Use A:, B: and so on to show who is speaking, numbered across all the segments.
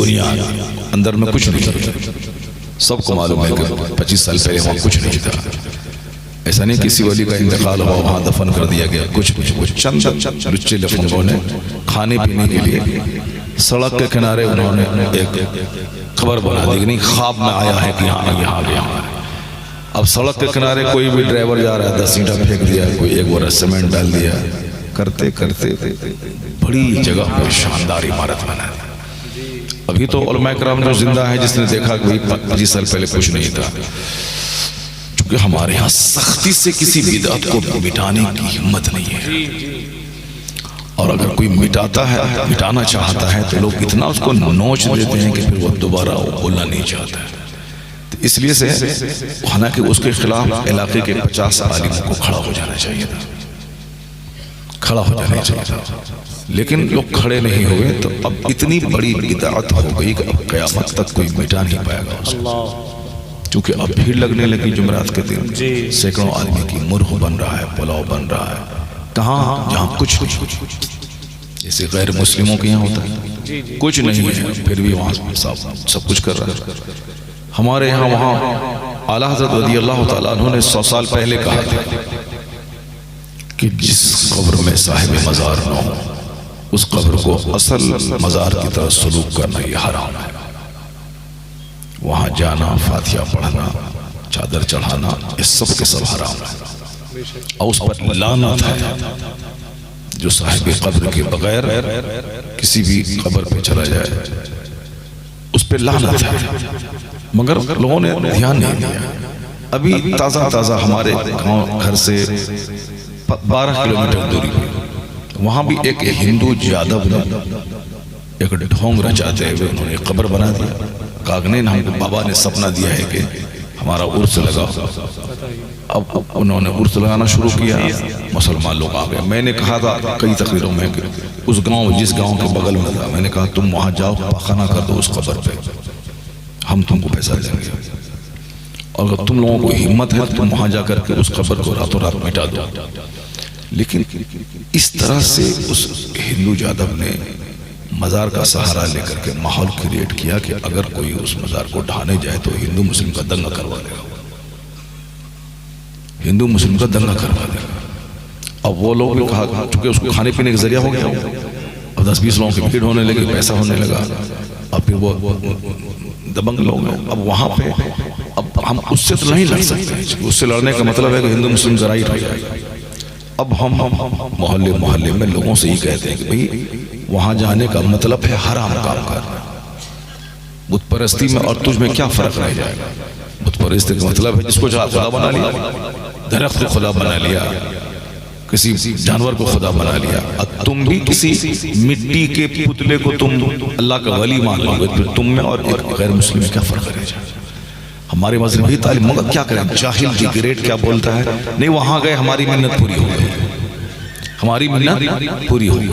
A: बुनियाद, अंदर में कुछ नहीं। सबको मालूम है कि 25 साल पहले वहाँ कुछ नहीं था। ऐसा नहीं किसी वली का इंतकाल हुआ वहाँ दफन कर दिया गया, कुछ चंद लुच्चे लफंगों ने खाने पीने के लिए सड़क के किनारे उन्होंने एक खबर बना दी, नहीं ख्वाब में आया है कि यहाँ गया। अब सड़क के किनारे कोई भी ड्राइवर जा रहा है 10 ईंटा फेंक दिया, कोई एक बोरा सीमेंट डाल दिया, करते करते बड़ी जगह पर शानदार इमारत बना। अभी तो उलमा किराम जो जिंदा है जिसने देखा कि 25 साल पहले कुछ नहीं था। क्योंकि हमारे यहाँ सख्ती से किसी बिदअत को मिटाने की हिम्मत नहीं है, और अगर कोई मिटाता है, मिटाना चाहता है तो लोग इतना उसको नोच देते हैं कि फिर वो दोबारा बोलना नहीं चाहता है। तो इसलिए से हालांकि उसके खिलाफ इलाके के 50 आलिमों को खड़ा हो जाना चाहिए था, खड़ा हो जाना चाहिए था, लेकिन लोग खड़े नहीं हुए। तो अब इतनी बड़ी बिदअत हो गई कि अब क़यामत तक कोई मिटा नहीं पाएगा उसको, क्योंकि अब भीड़ लगने लगी जुमेरात के दिन। सैकड़ों आदमी की मुर्ग बन रहा है, पुलाव बन रहा है, कहाँ जहाँ कुछ जैसे गैर मुस्लिमों के यहाँ होता है कुछ नहीं है, फिर भी वहाँ सब कुछ कर रहा है। हमारे यहाँ वहाँ आला हज़रत रज़ी अल्लाह तआला अन्हु ने 100 साल पहले कहा था कि जिस कब्र में साहिब मज़ार न हो उस कब्र को असल मज़ार की तरह सलूक करना ये हराम है। वहाँ जाना, फातिहा पढ़ना, चादर चढ़ाना, ये सब के सब हराम है, और उस पर लानत है। जो साहिब कब्र के बगैर किसी भी कब्र पे चला जाए उस पर लानत है, मगर लोगों ने ध्यान नहीं दिया। अभी ताज़ा ताज़ा हमारे गांव घर से 12 किलोमीटर दूरी पे वहाँ भी एक हिंदू यादव ने एक ढोंग रचाते हुए उन्होंने कब्र बना दिया। कागने हमको बाबा ने सपना दिया है कि हमारा उर्स लगा। अब उन्होंने उर्स लगाना शुरू किया, मुसलमान लोग आ गए। मैंने कहा था कई तकरीरों में कि उस गांव, जिस गांव के बगल में था, मैंने कहा तुम वहां जाओ, पाखाना कर दो उस कब्र पे, हम तुमको पैसा देंगे, और अगर तुम लोगों को हिम्मत है तो तुम वहां जाकर के उस कब्र को रातों रात मिटा दो। लेकिन इस तरह से उस हिंदू यादव ने मज़ार का सहारा लेकर के माहौल क्रिएट किया कि अगर कोई उस मज़ार को ढाने जाए तो हिंदू मुस्लिम का दंगा करवा देगा, हिंदू मुस्लिम का दंगा करवा देगा। अब वो लोग भी कहा, चूंकि उसको खाने पीने का जरिया हो गया, अब 10-20 लोगों की भीड़ होने लगी, पैसा होने लगा, अब फिर वो दबंग लोग हैं। अब वहाँ पे अब हम उससे तो नहीं लड़ सकते, उससे लड़ने का मतलब है कि हिंदू मुस्लिम जराइट हो जाएगा। अब हम मोहल्ले मोहल्ले में लोगों से ही कहते हैं कि भाई वहां जाने का मतलब है हराम काम करना। बुत परस्ती में और तुझ में क्या फर्क रह जाएगा? बुत परस्ती का मतलब है जिसको खुदा बना लिया, दरख्त को खुदा बना लिया, किसी जानवर को खुदा बना लिया। अब तुम भी किसी मिट्टी के पुतले को तुम अल्लाह का वली मान लोगे, फिर तुम में और एक गैर मुस्लिम में क्या फर्क रह जाएगा? हमारे मजहबी तालीम मगर क्या करें, जाहिल डिग्रेड क्या बोलता है, नहीं वहां गए हमारी मिन्नत पूरी हो गई, हमारी मिन्नत पूरी हो गई।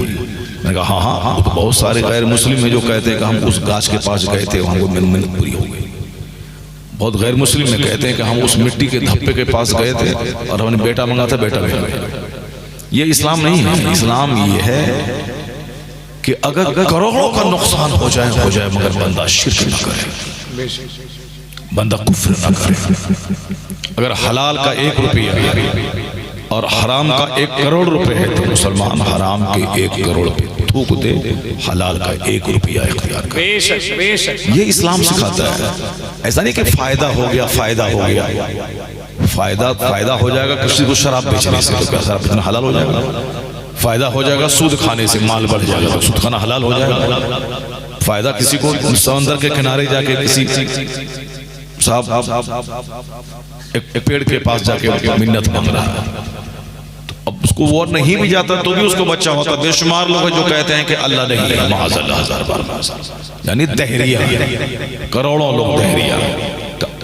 A: मैंने कहा हाँ हाँ, तो बहुत सारे गैर मुस्लिम हैं जो कहते हैं कि हम उस गाछ के पास गए थे, हमको मिन्नत पूरी हो गई। बहुत गैर मुस्लिम में कहते हैं कि हम उस मिट्टी के धब्बे के पास गए थे और हमने बेटा मंगा था, बेटा मिल गया। ये इस्लाम नहीं है। इस्लाम ये है कि अगर करोड़ों का नुकसान हो जाए मगर बंदा शिर्क न करे, बंदा कुफ्र न करे। अगर हलाल का 1 रुपया और हराम का 1 करोड़ रुपए है तो मुसलमान हराम के 1 करोड़ पे थूक दे, हलाल का 1 रुपया इख्तियार करे। ये इस्लाम सिखाता है। ऐसा नहीं कि फायदा हो गया, फायदा हो जाएगा किसी को शराब बेचने से, तो क्या शराब बेचना हलाल हो जाएगा? फायदा हो जाएगा सूद खाने से, माल बढ़ जाएगा तो सूद खाना हलाल हो जाएगा। फायदा किसी को समंदर के किनारे जाके किसी साहब एक पेड़ के पास जाके मिन्नत मांग रहा है, तो अब उसको वो नहीं भी जाता तो भी उसको बच्चा होता। बेशुमार लोग हैं जो कहते हैं कि अल्लाह नहीं है, माज़अल्लाह, हज़ार बार, यानी दहरिया, करोड़ों लोग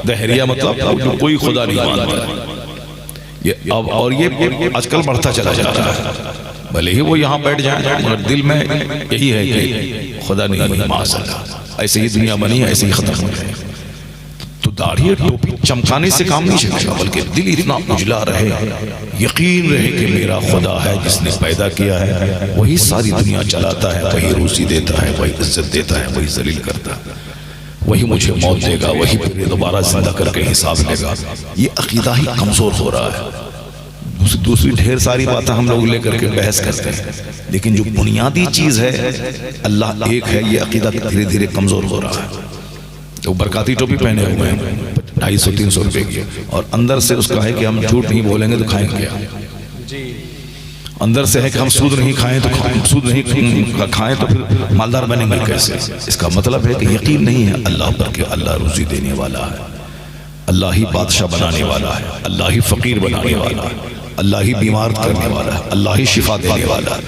A: दहरिया मतलब जो कोई खुदा नहीं मानता। ये अब और ये आजकल बढ़ता चला जा रहा है। भले ही वो यहाँ बैठ जाए मगर दिल में यही है कि खुदा नहीं है, माज़अल्लाह। ऐसे ही दुनिया बनी है, ऐसे ही खत्म हो जाए। तो दाढ़ी टोपी चमकाने से काम नहीं चलेगा, बल्कि दिल इतना उजला रहे, यकीन रहे कि मेरा खुदा है जिसने पैदा किया है, वही सारी दुनिया चलाता है, वही रोजी देता है, वही इज्जत देता है, वही जलील करता है, वही मुझे मौत देगा, वही फिर दोबारा जिंदा करके हिसाब लेगा। ये अकीदा ही कमजोर हो रहा है। दूसरी ढेर सारी बातें हम लोग लेकर के बहस करते हैं, लेकिन जो बुनियादी चीज है अल्लाह एक है, ये अकीदा धीरे धीरे कमजोर हो रहा है। तो बरकाती टोपी पहने हुए हैं 250-300 रुपए की, और अंदर से उसका है कि हम झूठ नहीं बोलेंगे तो खाएंगे क्या, अंदर से है कि हम सूद नहीं खाएं तो सूद नहीं खाएं तो फिर मालदार बनेंगे कैसे। इसका मतलब है कि यकीन नहीं है अल्लाह पर कि अल्लाह रोजी देने वाला है, अल्लाह ही बादशाह बनाने वाला है, अल्लाह ही फकीर बनाने वाला है, अल्लाह ही बीमार करने वाला है, अल्लाह ही शिफा देने वाला है।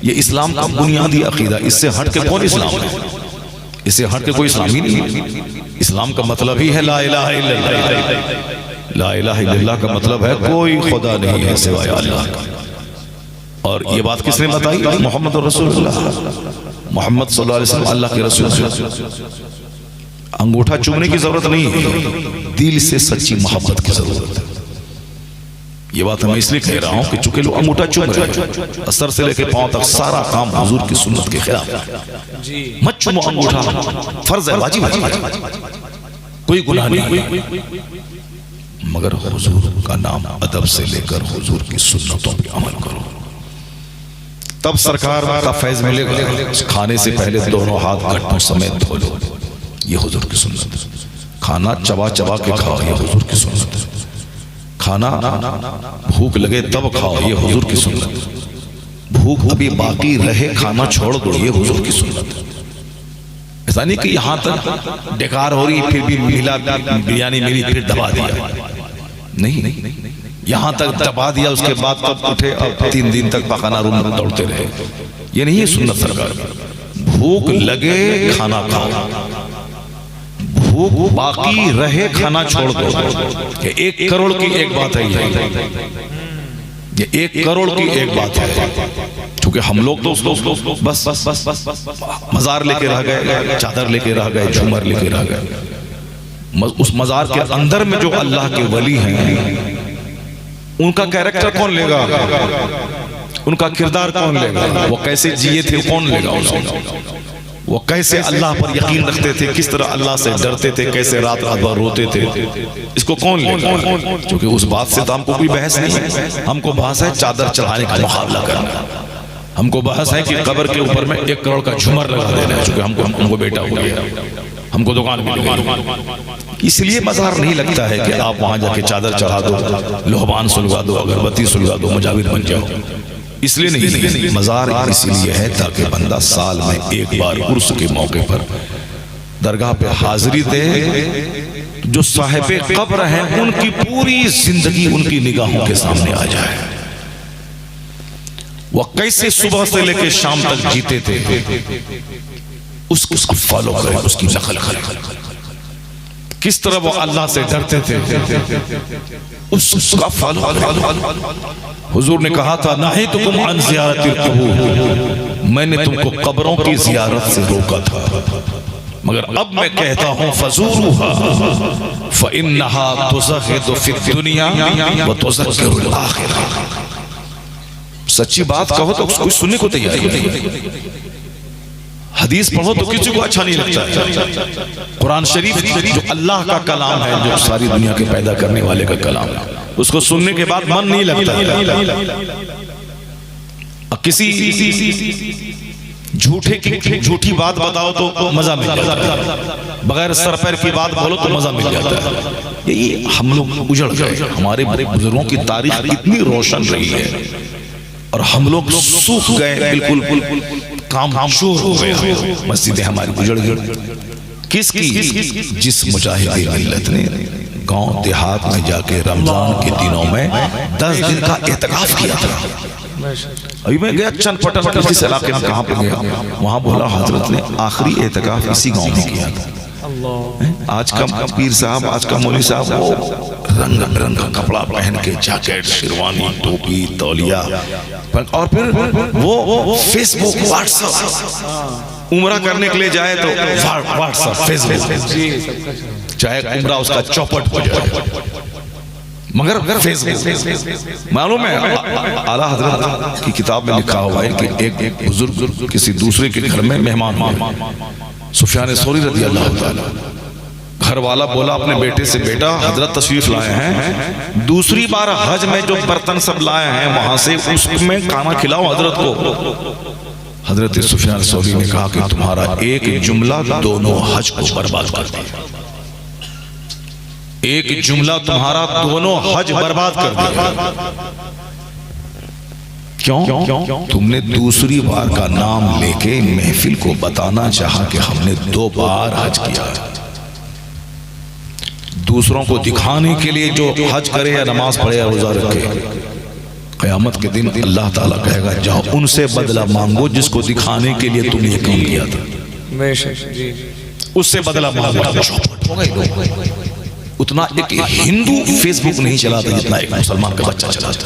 A: ये इस्लाम का बुनियादी अकीदा, इससे हट के कौन इस्लाम है? इससे हट के कोई इस्लाम ही नहीं। इस्लाम का मतलब ही है ला इलाहा इल्लल्लाह। ला इलाहा इल्लल्लाह का मतलब है कोई खुदा नहीं है सिवाय अल्लाह का। और ये बात किसने बताई? मोहम्मद रसूलुल्लाह, मोहम्मद सल्लल्लाहु अलैहि वसल्लम अल्लाह के रसूल। अंगूठा चूमने की जरूरत नहीं है, दिल से सच्ची मोहब्बत की जरूरत है। ये बात मैं इसलिए कह रहा हूं कि चूंकि लोग अंगूठा चूम रहे हैं, असर से लेकर पांव तक सारा काम हुजूर की सुन्नत के खिलाफ है। मत चूमो अंगूठा, फर्ज है, वाजिब है, कोई गुनाह नहीं, मगर हुजूर का नाम अदब से लेकर हुजूर की सुन्नतों पे अमल करो, तब सरकार का फैज मिलेगा। खाने से पहले दोनों हाथ गट्टों समेत धो लो, ये हुजूर की सुन्नत। खाना चबा चबा के खाओ, ये हुजूर की सुन्नत। खाना भूख लगे तब खाओ, ये हुजूर की सुन्नत। भूख अभी बाकी रहे खाना छोड़ दो, ये हुजूर की सुन्नत। ऐसा नहीं कि यहाँ तक बेकार हो रही फिर भी मिला, बिरयानी मिली फिर दबा दिया, नहीं, यहाँ तक दबा दिया उसके बाद तब उठे और 3 दिन तक पखाना रूम में दौड़ते रहे, ये नहीं है सुन्नत सरकार। भूख लगे खाना खाओ, भूख बाकी रहे खाना छोड़ दो। ये 1 करोड़ की एक बात है, ये 1 करोड़ की एक बात है। क्योंकि हम लोग तो बस मजार लेके रह गए, चादर लेके रह गए, झूमर लेके रह गए। उस मजार के अंदर में जो अल्लाह के वली हैं, उनका कैरेक्टर कौन लेगा, उनका किरदार कौन लेगा, वो कैसे जिए थे कौन लेगा उसको, वो कैसे अल्लाह पर यकीन रखते थे, किस तरह अल्लाह से डरते थे, कैसे रात रात भर रोते थे, इसको कौन लेगा? क्योंकि उस बात से तो हमको कोई बहस नहीं है। हमको बहस है चादर चढ़ाने का मुकाबला करना, हमको बहस है कि कब्र के ऊपर में 1 करोड़ का झूमर लगा देना है, क्योंकि हमको बेटा हो गया, हमको दुकान मिल गई। इसलिए मजार नहीं लगता है कि आप वहां जाके चादर चढ़ा दो, लोहबान सुलगा दो, अगरबत्ती सुलगा दो, मुजाविर बन जाओ, इसलिए नहीं। मजार इसलिए है ताकि बंदा साल में 1 बार उर्स के मौके पर दरगाह पे हाजिरी दे। जो साहिबे कब्र हैं उनकी पूरी जिंदगी उनकी निगाहों के सामने आ जाए, वह कैसे सुबह से लेकर शाम तक जीते थे, उसको फॉलो करें, उसकी नकल करें, किस तरह वो अल्लाह से डरते थे, उसका फॉलो करें। हुजूर ने कहा था नहीतुकुम अन ज़ियारतिल क़ुबूर, मैंने तुमको कब्रों की ज़ियारत से रोका था, मगर अब मैं कहता हूं फज़ूरूहा फ़इन्नहा तुज़हिदु फ़िद दुनिया व तुज़क्किरुल आखिरह। सच्ची बात कहो तो कुछ सुनने को तैयार नहीं, हदीस पढ़ो तो किसी को अच्छा नहीं लगता है। कुरान शरीफ जो अल्लाह का कलाम है, जो सारी दुनिया के पैदा करने वाले का कलाम है, उसको सुनने के बाद मन नहीं लगता है। किसी झूठी बात बताओ तो मजा मिल जाता है, बगैर सर पैर की बात बोलो तो मजा मिल जाता है। यही हम लोग उजड़ गए, हमारे बड़े बुजुर्गों की तारीख इतनी रोशन रही है और हम लोग सूख गए, बिल्कुल काम शोर हो गए, मस्जिदें हमारी उजड़ गई। किसकी? जिस मुजाहिद मिल्लत ने गांव देहात में जाके रमजान के दिनों में 10 दिन का एहतिकाफ किया था। अभी मैं गया चनपटन किस इलाके में, कहाँ पे गया, वहां बोला हजरत ने आखिरी एहतिकाफ इसी गांव में किया था। आज का पीर साहब, आज का मौलवी साहब वो रंग बिरंगा कपड़ा पहन के, जैकेट, शेरवानी, टोपी, तौलिया, और फिर वो फेसबुक, व्हाट्सएप, उम्रा करने के लिए जाए तो व्हाट्सएप फेसबुक, चाहे उम्रा उसका चौपट हो जाए, मगर फेसबुक। मालूम है आला हजरत की किताब में लिखा हुआ है कि एक बुजुर्ग किसी दूसरे के घर में मेहमान हुए। सुफियान सौरी रज़ी अल्लाह ताला, घर वाला बोला अपने बेटे से, बेटा हजरत तशरीफ लाए हैं, दूसरी बार हज में जो बर्तन सब लाए हैं वहां से उसमें खाना खिलाओ हजरत को। हजरत सुफियान सौरी ने कहा कि तुम्हारा एक जुमला दोनों हज को बर्बाद कर दिया, एक जुमला तुम्हारा दोनों हज बर्बाद कर दिया। क्यों? तुमने दूसरी बार का नाम लेके महफिल को बताना चाहा कि हमने 2 बार हज किया। दूसरों को दिखाने के लिए जो हज करे या नमाज पढ़े या रोजा रखे, क़यामत के दिन अल्लाह ताला कहेगा जाओ उनसे बदला मांगो जिसको दिखाने के लिए तुमने ये काम किया था, उससे बदला मांगो। उतना एक हिंदू फेसबुक नहीं चलाता जितना एक मुसलमान का बच्चा चलाता।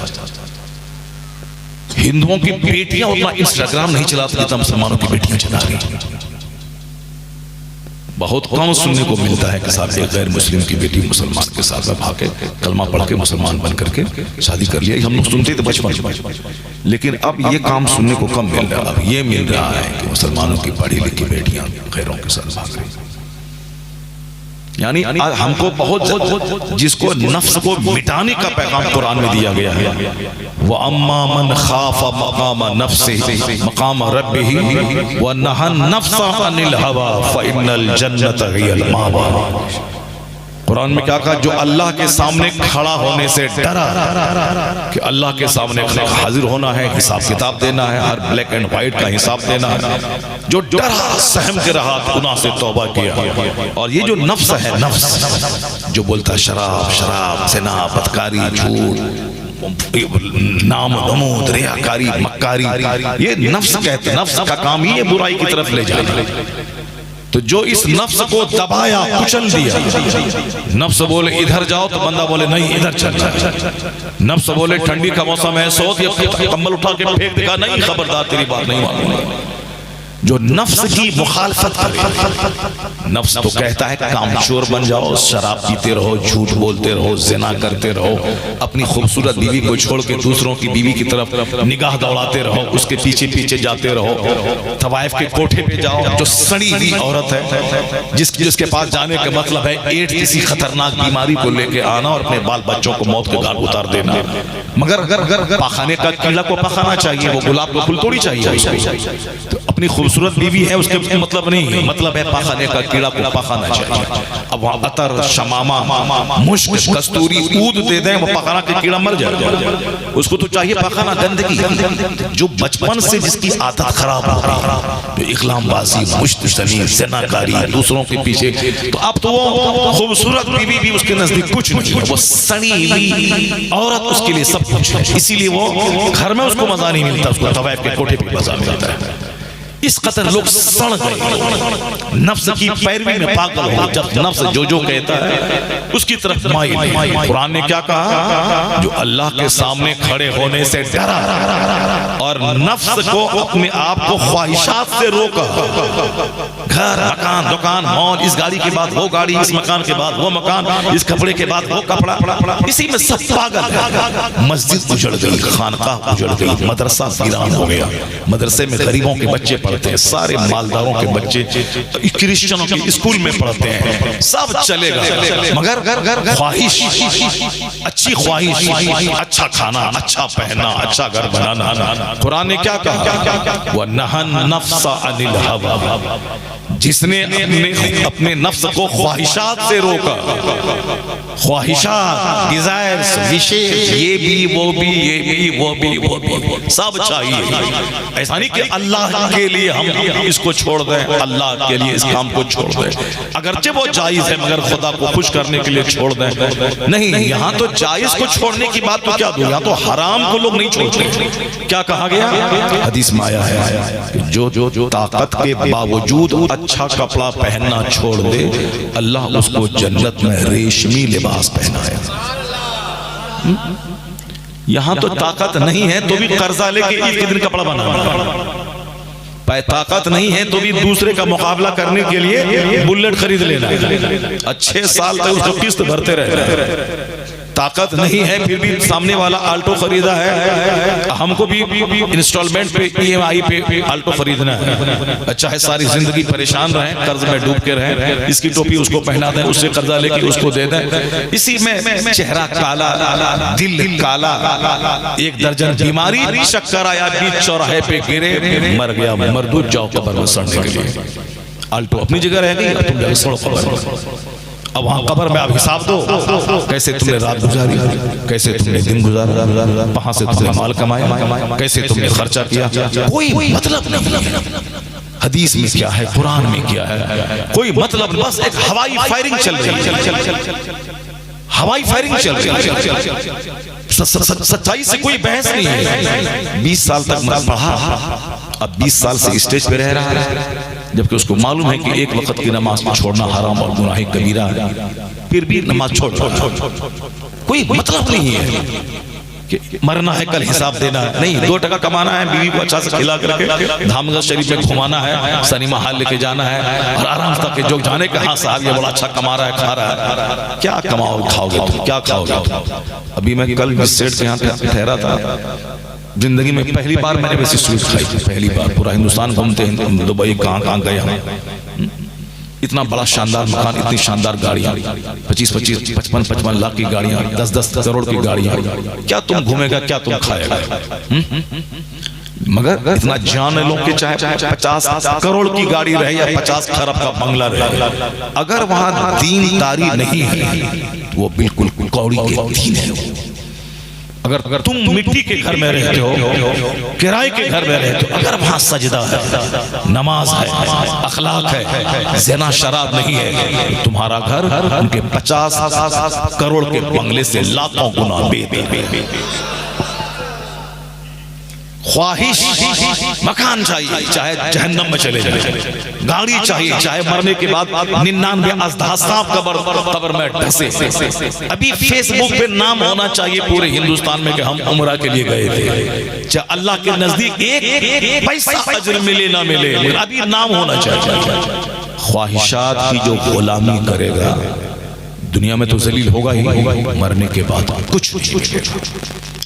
A: हिंदुओं की बेटियां उतना इंस्टाग्राम नहीं चलाती जितना मुसलमानों की बेटियां चला रही। बहुत कम सुनने को मिलता है कि साहब एक गैर मुस्लिम की बेटी मुसलमान के साथ भागे कलमा पढ़ के मुसलमान बन करके शादी कर लिया। हम लोग सुनते थे बचपन, लेकिन अब ये काम सुनने को कम मिल रहा है। अब ये मिल रहा है कि मुसलमानों की पढ़ी लिखी बेटियां गैरों के साथ भाग रही। यानी हमको बहुत, जिसको नफ्स को मिटाने का पैगाम कुरान में दिया गया है, वो अम्मा मन खाफा मकाम नफ्सिही मकाम रब्बिही व नहा नफ्सा अनिल हवा फ़इन्नल जन्नत हियल मावा। कुरान में क्या कहा? जो अल्लाह के सामने खड़ा होने से डरा कि अल्लाह के सामने हाजिर होना है, हिसाब किताब देना है, हर ब्लैक एंड व्हाइट का हिसाब देना है, जो डरा सहम के रहा गुनाह से तौबा किया। और ये जो नफ्स है, नफ्स जो बोलता है शराब शराब ज़िना बदकारी झूठ नाम नमूद रियाकारी मक्कारी, ये नफ्स कहते, नफ्स का काम ही ये बुराई की तरफ ले जाना। तो जो इस नफ्स को दबाया कुचल दिया, नफ्स बोले इधर जाओ तो बंदा बोले नहीं इधर चल जाए, नफ्स बोले ठंडी का मौसम है सो कंबल उठा के फेंक देगा, नहीं खबरदार तेरी बात नहीं मानूंगा। जो नफ्स की मुखालफत करे, नफ्स तो कहता है कामचोर बन जाओ, शराब पीते रहो, झूठ बोलते रहो, ज़िना करते रहो, अपनी खूबसूरत बीवी को छोड़ के दूसरों की बीवी की तरफ निगाह दौड़ाते रहो, उसके पीछे पीछे जाते रहो। तवाइफ के कोठे पे जाओ, जो सड़ी हुई औरत है जिसके पास जाने का मतलब है एड्स किसी खतरनाक बीमारी को लेके आना और अपने बाल बच्चों को मौत के घाट उतार देना। मगर पाखाने का कीड़ा को पकाना चाहिए, वो गुलाब का फूल थोड़ी चाहिए। तो अपनी खूबसूरत बीवी है उसके मतलब नहीं है, मतलब है पाखाने का कीड़ा को पकाना चाहिए। अब वहाँ अतर शमामा मुश्क कस्तूरी ऊद दे दें, वो पकाना के कीड़ा मर जाएगा। उसको तो चाहिए पकाना गंदगी। जो बचपन से जिसकी आदत खराब हो रही, जो इकलामबाजी मुश्तनी ज़िनाकारी दूसरों के पीछे, तो अब तो वो खूबसूरत बीवी भी उसके नजदीक कुछ नहीं है, वो सड़ी हुई औरत उसके लिए सब कुछ है। इसीलिए वो घर में उसको मजा नहीं मिलता, उसको तवाइफ के कोठे पे मजा मिलता है। इस कदर लोग सड़ गए, नफ्स की पैरवी में पागल हो। जब नफ्स जो कहता है उसकी तरफ माइल। कुरान ने क्या कहा? जो अल्लाह के सामने खड़े होने से डरा और नफ्स को अपने आप को ख्वाहिशात से रोका, घर मकान दुकान मॉल, इस गाड़ी के बाद वो गाड़ी, इस मकान के बाद वो मकान, इस कपड़े के बाद वो कपड़ा, इसी में सब पागल है। मस्जिद उजड़ गई, खानकाह उजड़ गई, मदरसा वीरान हो गया। मदरसे में गरीबों के बच्चे पढ़ते हैं, सारे मालदारों के बच्चे क्रिश्चियनों के स्कूल में पढ़ते हैं, सब चलेगा। मगर ख्वाहिश, अच्छी ख्वाहिश, अच्छा खाना, अच्छा पहनना, अच्छा घर बनाना। कुरान ने क्या कहा? वह नहन नफ्सा अनिल हवा, जिसने अपने नफ्स को ख्वाहिशात से रोका, ख्वाहिशात डिजायर्स विशेष, ये भी वो भी, ये भी वो भी, वो भी सब चाहिए। ऐसा नहीं कि अल्लाह के लिए हम इसको छोड़ दें, अल्लाह के लिए इस काम को छोड़ दें। अगरचे वो जायज है मगर खुदा को खुश करने के लिए छोड़ दें, नहीं। यहाँ तो जायज को छोड़ने की बात तो क्या दो, यहाँ तो हराम को लोग नहीं छोड़ते। क्या कहा गया? हदीस में आया है जो ताकत के बावजूद अच्छा कपड़ा पहनना छोड़ दे, अल्लाह उसको जन्नत में रेशमी लिबास पहनाएगा। यहाँ तो ताकत नहीं है तो भी कर्जा लेके एक दिन कपड़ा बनाना, ताकत नहीं है तो भी दूसरे का मुकाबला करने के लिए बुलेट खरीद लेना, 6 साल तक उसको किस्त भरते रहना। ताकत नहीं है फिर भी सामने वाला आल्टो खरीदा है, हमको भी इंस्टॉलमेंट पे EMI पे आल्टो खरीदना है। चाहे सारी जिंदगी परेशान रहें, कर्ज में डूब के रहें, इसकी टोपी उसको पहना दें, उससे कर्जा लेके उसको दे दें। इसी में चेहरा काला, दिल काला, 1 दर्जन बीमारी, शक्कर आया बीच चौराहे पे गिरे, मर गया, मरदूद जाओ कब्र में सड़ने के लिए। आल्टो अपनी जगह रह गई, तुम जाओ सड़ो कब्र। अब वहां कब्र में आप हिसाब दो, कैसे तुमने रात गुजारी, कैसे तुमने दिन गुजारा, कहां से तुमने माल कमाया, कैसे तुमने खर्चा किया, कोई मतलब नहीं। हदीस में क्या है, कुरान में क्या है, कोई मतलब, बस एक हवाई फायरिंग चल रही है, हवाई फायरिंग चल रही है। सच्चाई से कोई बहस नहीं है। 20 साल तक पढ़ा, अब 20 साल से स्टेज पे रह रहा है, जबकि उसको मालूम है कि एक वक्त की नमाज को छोड़ना हराम और गुनाह कबीरा है, फिर भी नमाज छोड़। कोई मतलब नहीं है कि मरना है कल हिसाब देना है, नहीं, 2 टका कमाना है, बीवी को अच्छा से खिला करके धामगढ़ शरीफ में घुमाना है, सिनेमा हॉल लेके जाना है और आराम तक के जो जाने का, हाँ साहब ये बड़ा अच्छा कमा रहा है, खा रहा है, क्या कमाओ खाओगे तुम, क्या खाओगे। अभी मैं कल सेठ के यहाँ ठहरा था, जिंदगी में पहली बार मैंने वैसी स्वीट खाई थी, पहली बार। पूरा हिंदुस्तान घूमते हैं, दुबई कहाँ गए हम, इतना बड़ा शानदार मकान, इतनी शानदार गाड़ियां, 25-25, 55-55 लाख की गाड़ियां, 10-10 करोड़ की गाड़ियां, क्या तुम घूमेगा, क्या तुम खाएगा। मगर इतना जान लो कि चाहे 50 करोड़ की गाड़ी रहे या 50 खरब का बंगला रहे, अगर वहां दीनदारी नहीं है वो बिल्कुल कौड़ी के दीन है। अगर तुम मिट्टी के घर में रहते हो, किराए के घर में रहते हो, अगर वहां सजदा है, नमाज है, अखलाक है, ज़िना शराब नहीं है, तो तुम्हारा घर उनके 50 करोड़ के बंगले से लाखों गुना बेहतर। ख्वाहिश मकान चाहिए, चाहे जहन्नम में चले जाए, गाड़ी चाहिए, चाहे मरने के बाद 99 अज़दा सांप कब्र में ढसे। अभी फेसबुक पे नाम होना चाहिए पूरे हिंदुस्तान में कि हम उम्रा के लिए गए थे, चाहे अल्लाह के नजदीक एक पैसा अजर मिले ना मिले, अभी नाम होना चाहिए। ख्वाहिशात की जो गुलामी करेगा दुनिया में तो जलील होगा ही, मरने के बाद कुछ।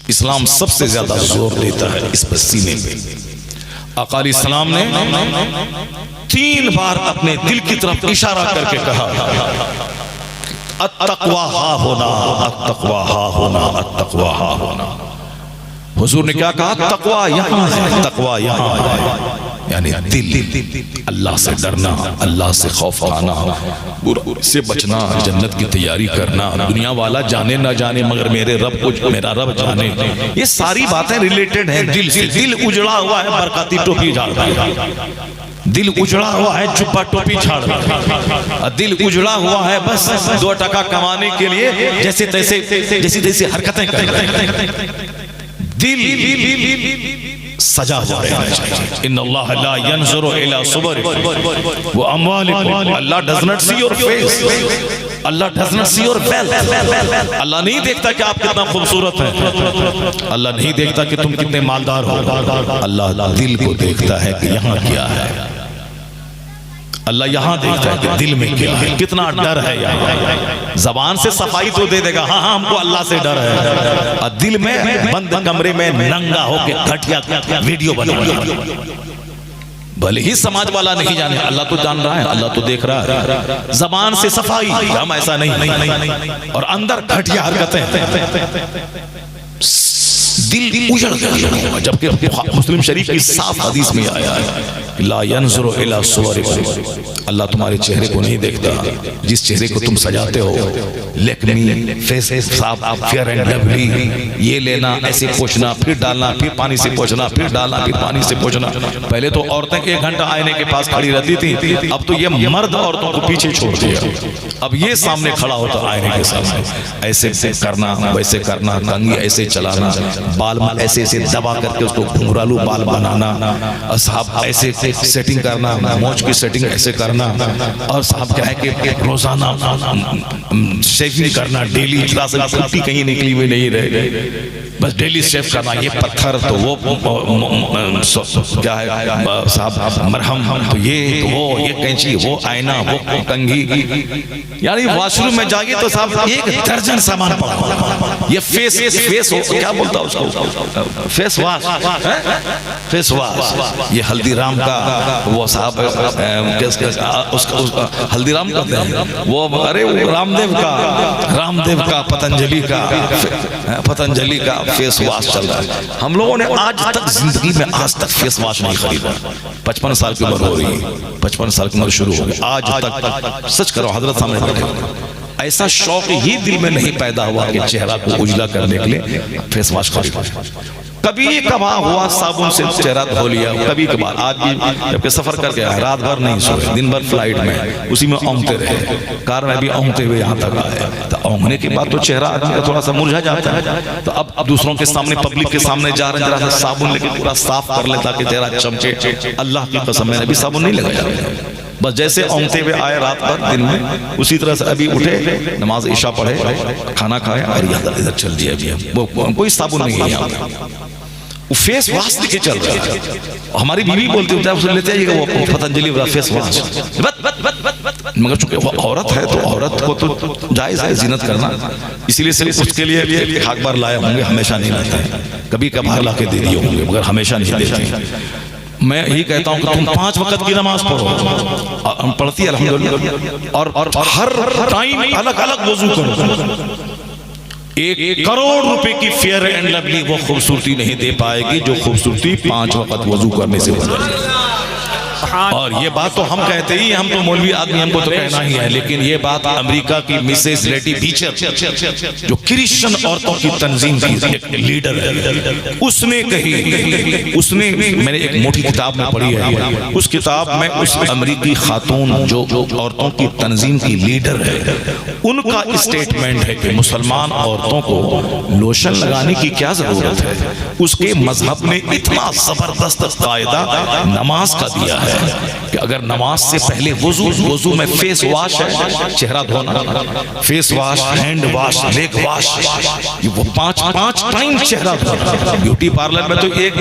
A: इस्लाम सबसे ज्यादा जोर देता है इस पर सीने पे। आका अलैहिस्सलाम ने 3 बार अपने दिल की तरफ इशारा करके कहा, अत्तक़वा हा होना, अत्तक़वा हा होना, अत्तक़वा हा होना। हुजूर ने क्या कहा, तक़वा यहाँ है, तक़वा यहाँ है, यानी दिल, अल्लाह से डरना, अल्लाह से खौफ खाना, बुराई से बचना, जन्नत की तैयारी करना, दुनिया वाला जाने ना जाने मगर मेरे रब को मेरा रब जाने, ये सारी बातें रिलेटेड हैं दिल से। दिल उजड़ा हुआ है, बरकाती टोपी झाड़ रहा है, दिल उजड़ा हुआ है, जुब्बा टोपी झाड़ रहा है, दिल उजड़ा हुआ है बस 2 टका कमाने के लिए जैसे तैसे हरकतें कर रहे हैं। दिल सजा हो रहा है। इन्नल्लाह ला यंज़ुरु इला सुवरिकुम व अमवालिकुम, Allah does not see your face, Allah does not see your wealth. Allah नहीं देखता कि आप कितना खूबसूरत हैं, अल्लाह नहीं देखता कि तुम कितने मालदार हो, अल्लाह दिल को देखता है कि यहाँ क्या है। अल्लाह यहाँ देखता है कि दिल में क्या है, कितना डर है यहाँ। जबान से सफाई तो दे देगा, हाँ हमको अल्लाह से डर है, और दिल में बंद कमरे में नंगा होके घटिया वीडियो बना, भले ही समाज वाला नहीं जाने, अल्लाह तो जान रहा है, अल्लाह तो देख रहा है। जबान से सफाई, हम ऐसा नहीं, और अंदर घटिया हरकतें, दिल उजड़ गया। जबकि मुस्लिम शरीफ की साफ हदीस में आया है, ला यंज़ुरु इला सुवरिकुम, अल्लाह तुम्हारे चेहरे को नहीं देखता, जिस चेहरे को तुम सजाते हो, लेकमी फेस साफ, फेयर एंड लवली, ये लेना, ऐसे पोछना, फिर डालना, फिर पानी से पोछना, फिर डालना, फिर पानी से पोछना। पहले तो औरतें 1 घंटा आईने के पास खड़ी रहती थी, अब तो ये मर्द औरतों को पीछे छोड़ दिया, अब ये सामने खड़ा होता आईने के सामने, ऐसे करना, वैसे करना, कंघी ऐसे चलाना, बाल में ऐसे ऐसे दबा करके उसको घुंघरालू बाल बनाना, साहब ऐसे सेटिंग करना, मोच की सेटिंग ऐसे करना, और साहब क्या है कि रोजाना शेविंग करना डेली, इतना से पुट्टी कहीं निकली हुई नहीं रहे, बस डेली शेव करना। ये पत्थर तो वो क्या है साहब मरहम, तो ये तो वो, ये कैंची, वो आईना, वो कंघी, यानी वॉशरूम में जाइए तो साहब 1 दर्जन सामान पड़ा। ये फेस क्या बोलता है उसको, फेस वॉश, फेस वॉश। ये हल्दीराम का वो साहब उसका हल्दीराम कहते हैं वो, अरे वो रामदेव का पतंजलि का फेस वॉश चल रहा है। हम लोगों ने आज तक जिंदगी में आज तक फेस वॉश नहीं खरीदा। 55 साल की उम्र हो रही है, 55 साल की उम्र शुरू हो गई, आज तक सच करो हजरत सामने बैठे, ऐसा शौक ही दिल में नहीं पैदा हुआ कि चेहरा को उजला करने के लिए फेस वॉश खरीदा। कभी कभार हुआ साबुन से चेहरा धो लिया, कभी कभार। आज भी जबकि सफर कर गया, रात भर नहीं सोए, दिन भर फ्लाइट में उसी में औंगते रहे, कार में भी औंगते हुए यहाँ तक आए। तो औंगने के बाद तो चेहरा थोड़ा सा मुरझा जाता है। तो अब दूसरों के सामने, पब्लिक के सामने जा रहे हैं, जरा सा साबुन लेके पूरा साफ कर ले ताकि चेहरा चमके। अल्लाह की कसम मैंने भी साबुन नहीं लगाया, बस जैसे औंगते हुए आए रात भर दिन में, उसी तरह से अभी उठे, नमाज इशा पढ़े, खाना खाए और इधर चल दिया। अभी कोई साबुन नहीं है यहाँ पे, वो फेस वॉश लेके चल रहा है। हमारी बीवी बोलती है उसे लेते आइएगा वो पतंजलि वाला फेस वॉश, मगर चूंकि वो औरत है तो औरत को तो जायज है जिन्नत करना, इसीलिए सिर्फ उसके लिए एक आध बार लाए होंगे, हमेशा नहीं लाते हैं, कभी कभार ला के दे दिए होंगे, मगर हमेशा नहीं देते। मैं यही कहता हूँ कि तुम 5 वक्त की नमाज पढ़ो, हम पढ़ती है अल्हम्दुलिल्लाह, और हर टाइम अलग अलग वजू करो। 1 करोड़ रुपए की फेयर एंड लवली वो खूबसूरती नहीं दे पाएगी जो खूबसूरती 5 वक्त वजू करने से हो जाए। और ये बात तो हम कहते ही, हम तो मौलवी आदमी, हमको तो कहना ही है, लेकिन ये बात अमेरिका की मिसेस लेडी बीचर, जो क्रिश्चियन औरतों की तंजीम की एक लीडर है, उसने कही, उसने, मैंने एक मोटी किताब में पढ़ी है, उस किताब में उस अमेरिकी खातून जो औरतों की तंजीम की लीडर है, उनका स्टेटमेंट है कि मुसलमान औरतों को लोशन लगाने की क्या जरूरत है। उसके मजहब ने इतना जबरदस्त कायदा नमाज का दिया है कि अगर नमाज से पहले वजू में फेस वॉश है, चेहरा धोना, face wash, hand wash, leg wash, वो 5 टाइम चेहरा धोना। ब्यूटी पार्लर में तो एक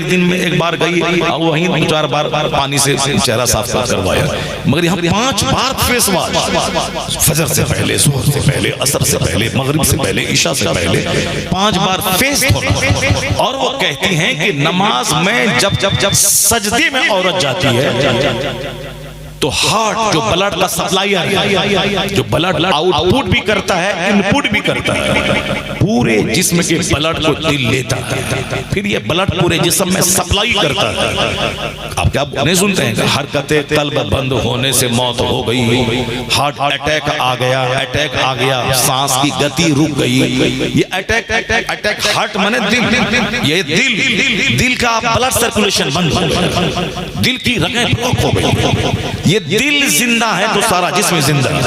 A: दिन में एक बार गई, वहीं 2-4 बार पानी से चेहरा साफ करवाया, मगर यहाँ 5 बार फेस वॉश, फजर से पहले, सुबह से पहले, असर से पहले, मगरिब से पहले, ईशा से पहले 5 बार फेस धोना। और वो कहती हैं कि नमाज में जब सजदे में औरत जाती है तो हार्ट, जो ब्लड का सप्लायर, जो ब्लड आउटपुट भी करता है, इनपुट भी करता है, पूरे जिस्म के ब्लड को दिल लेता है, फिर ये ब्लड पूरे जिस्म में सप्लाई करता है। आप क्या नहीं सुनते हैं कि हरकते कल्ब बंद होने से मौत हो गई, हार्ट अटैक आ गया, सांस की गति रुक गई। ये अटैक हार्ट माने दिल, ये दिल का ब्लड सर्कुलेशन बंद हो गया, दिल की रगें ब्लॉक हो गई। ये दिल जिंदा है तो सारा जिस्म जिंदा है,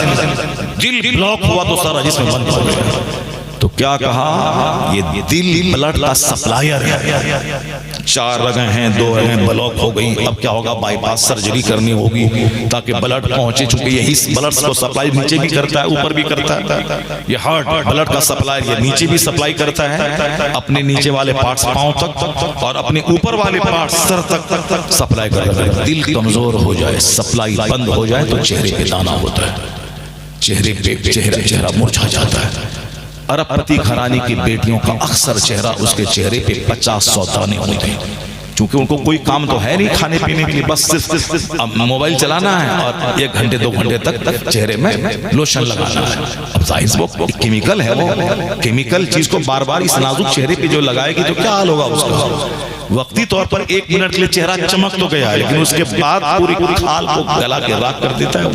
A: दिल ब्लॉक हुआ तो सारा जिस्म बंद हो गया। तो क्या कहा, ये दिल ब्लड का सप्लायर है। 4 रगें हैं, 2 रगें ब्लॉक हो गई, अब क्या होगा, बाईपास सर्जरी करनी होगी ताकि ब्लड पहुंचे, चूंकि यही ब्लड को सप्लाई नीचे भी करता है, ऊपर भी करता है। ये हार्ट ब्लड का सप्लाई, ये नीचे भी सप्लाई करता है, अपने नीचे वाले पार्ट्स पांव तक, और अपने ऊपर वाले पार्ट्स सर तक सप्लाई करता है। दिल कमजोर हो जाए, सप्लाई बंद हो जाए तो चेहरे पे दाना होता है, चेहरे पे चेहरा मुरझा जाता है। अरबपति घराने की बेटियों का अक्सर चेहरा, उसके चेहरे पे 50-100 दाने होते हैं, क्योंकि उनको कोई काम तो है नहीं खाने पीने के लिए, बस सिर्फ मोबाइल चलाना है और 1 घंटे 2 घंटे तक चेहरे में लोशन लगाना है। अब जाहिर वो केमिकल है, वो केमिकल चीज को बार बार इस नाजुक चेहरे पे जो लगाएगी तो क्या हाल होगा उसका। वक्ती तौर पर 1 मिनट के लिए चेहरा चमक तो गया, लेकिन उसके बाद पूरी खाल को गला के राख कर देता है।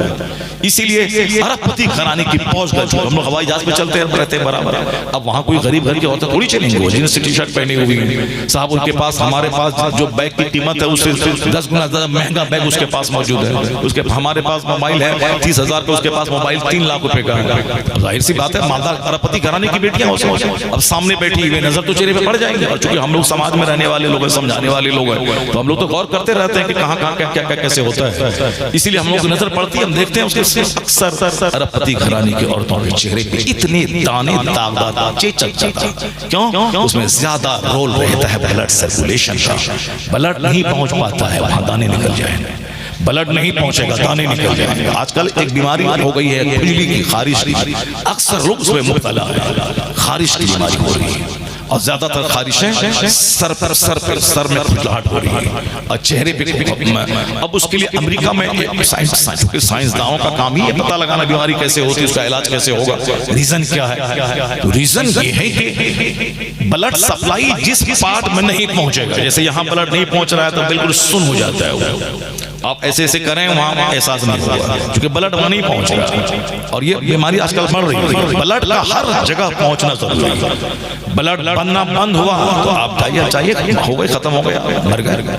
A: इसीलिए अरबपति घराने की पहुंच गए। हम लोग हवाई जहाज पे चलते रहते हैं बराबर, अब वहां कोई गरीब घर की औरतें थोड़ी चलेंगे, वो जींस टी शर्ट पहनी हुई साहब, उनके पास हमारे पास जो बैग की कीमत है उससे 10 गुना ज्यादा महंगा बैग उसके पास मौजूद है। उसके हमारे पास मोबाइल है 30,000 का, उसके पास मोबाइल 3 लाख रुपए का है। जाहिर सी बात है मालदार अरबपति घराने की बेटियां अब सामने बैठी हुई, नजर तो चेहरे पे पड़ जाएंगे। और चूंकि हम लोग समाज में रहने वाले लोग हैं, समझाने वाले लोग हैं, तो हम लोग तो गौर करते रहते हैं कि कहाँ कहाँ क्या क्या कैसे होता है। इसीलिए हम लोग को नजर पड़ती है, हम देखते हैं उसके अक्सर अरबपति घराने की औरतों के चेहरे पे इतने दाने दागदार क्यों? उसमें ज्यादा रोल रहता है ब्लड सर्कुलेशन का। ब्लड नहीं पहुंच पाता है वहां, दाने निकल जाएंगे, ब्लड नहीं पहुंचेगा, दाने निकल जाएंगे। आजकल एक बीमारी हो गई है खुजली की, खारिश की, अक्सर लोग उसमें मुब्तला है, खारिश की बीमारी हो रही है और ज्यादातर खारिशें सर में खुजलाहट हो रही है और चेहरे पे। अब उसके लिए अमेरिका में साइंसदानों का काम ही है पता लगाना बीमारी कैसे होती है, उसका इलाज कैसे होगा, रीजन क्या है। तो रीजन ये है कि ब्लड सप्लाई जिस पार्ट में नहीं पहुंचेगा, जैसे यहाँ ब्लड नहीं पहुंच रहा है तो बिल्कुल सुन हो जाता है, आप ऐसे ऐसे करें वहां एहसास नहीं होगा क्योंकि ब्लड वहां नहीं पहुंच रहा। और ये बीमारी आजकल बढ़ रही है, ब्लड का हर जगह पहुंचना जरूरी है। ब्लड बनना बंद हुआ तो आप चाहिए हो गए, खत्म हो गया, मर गए।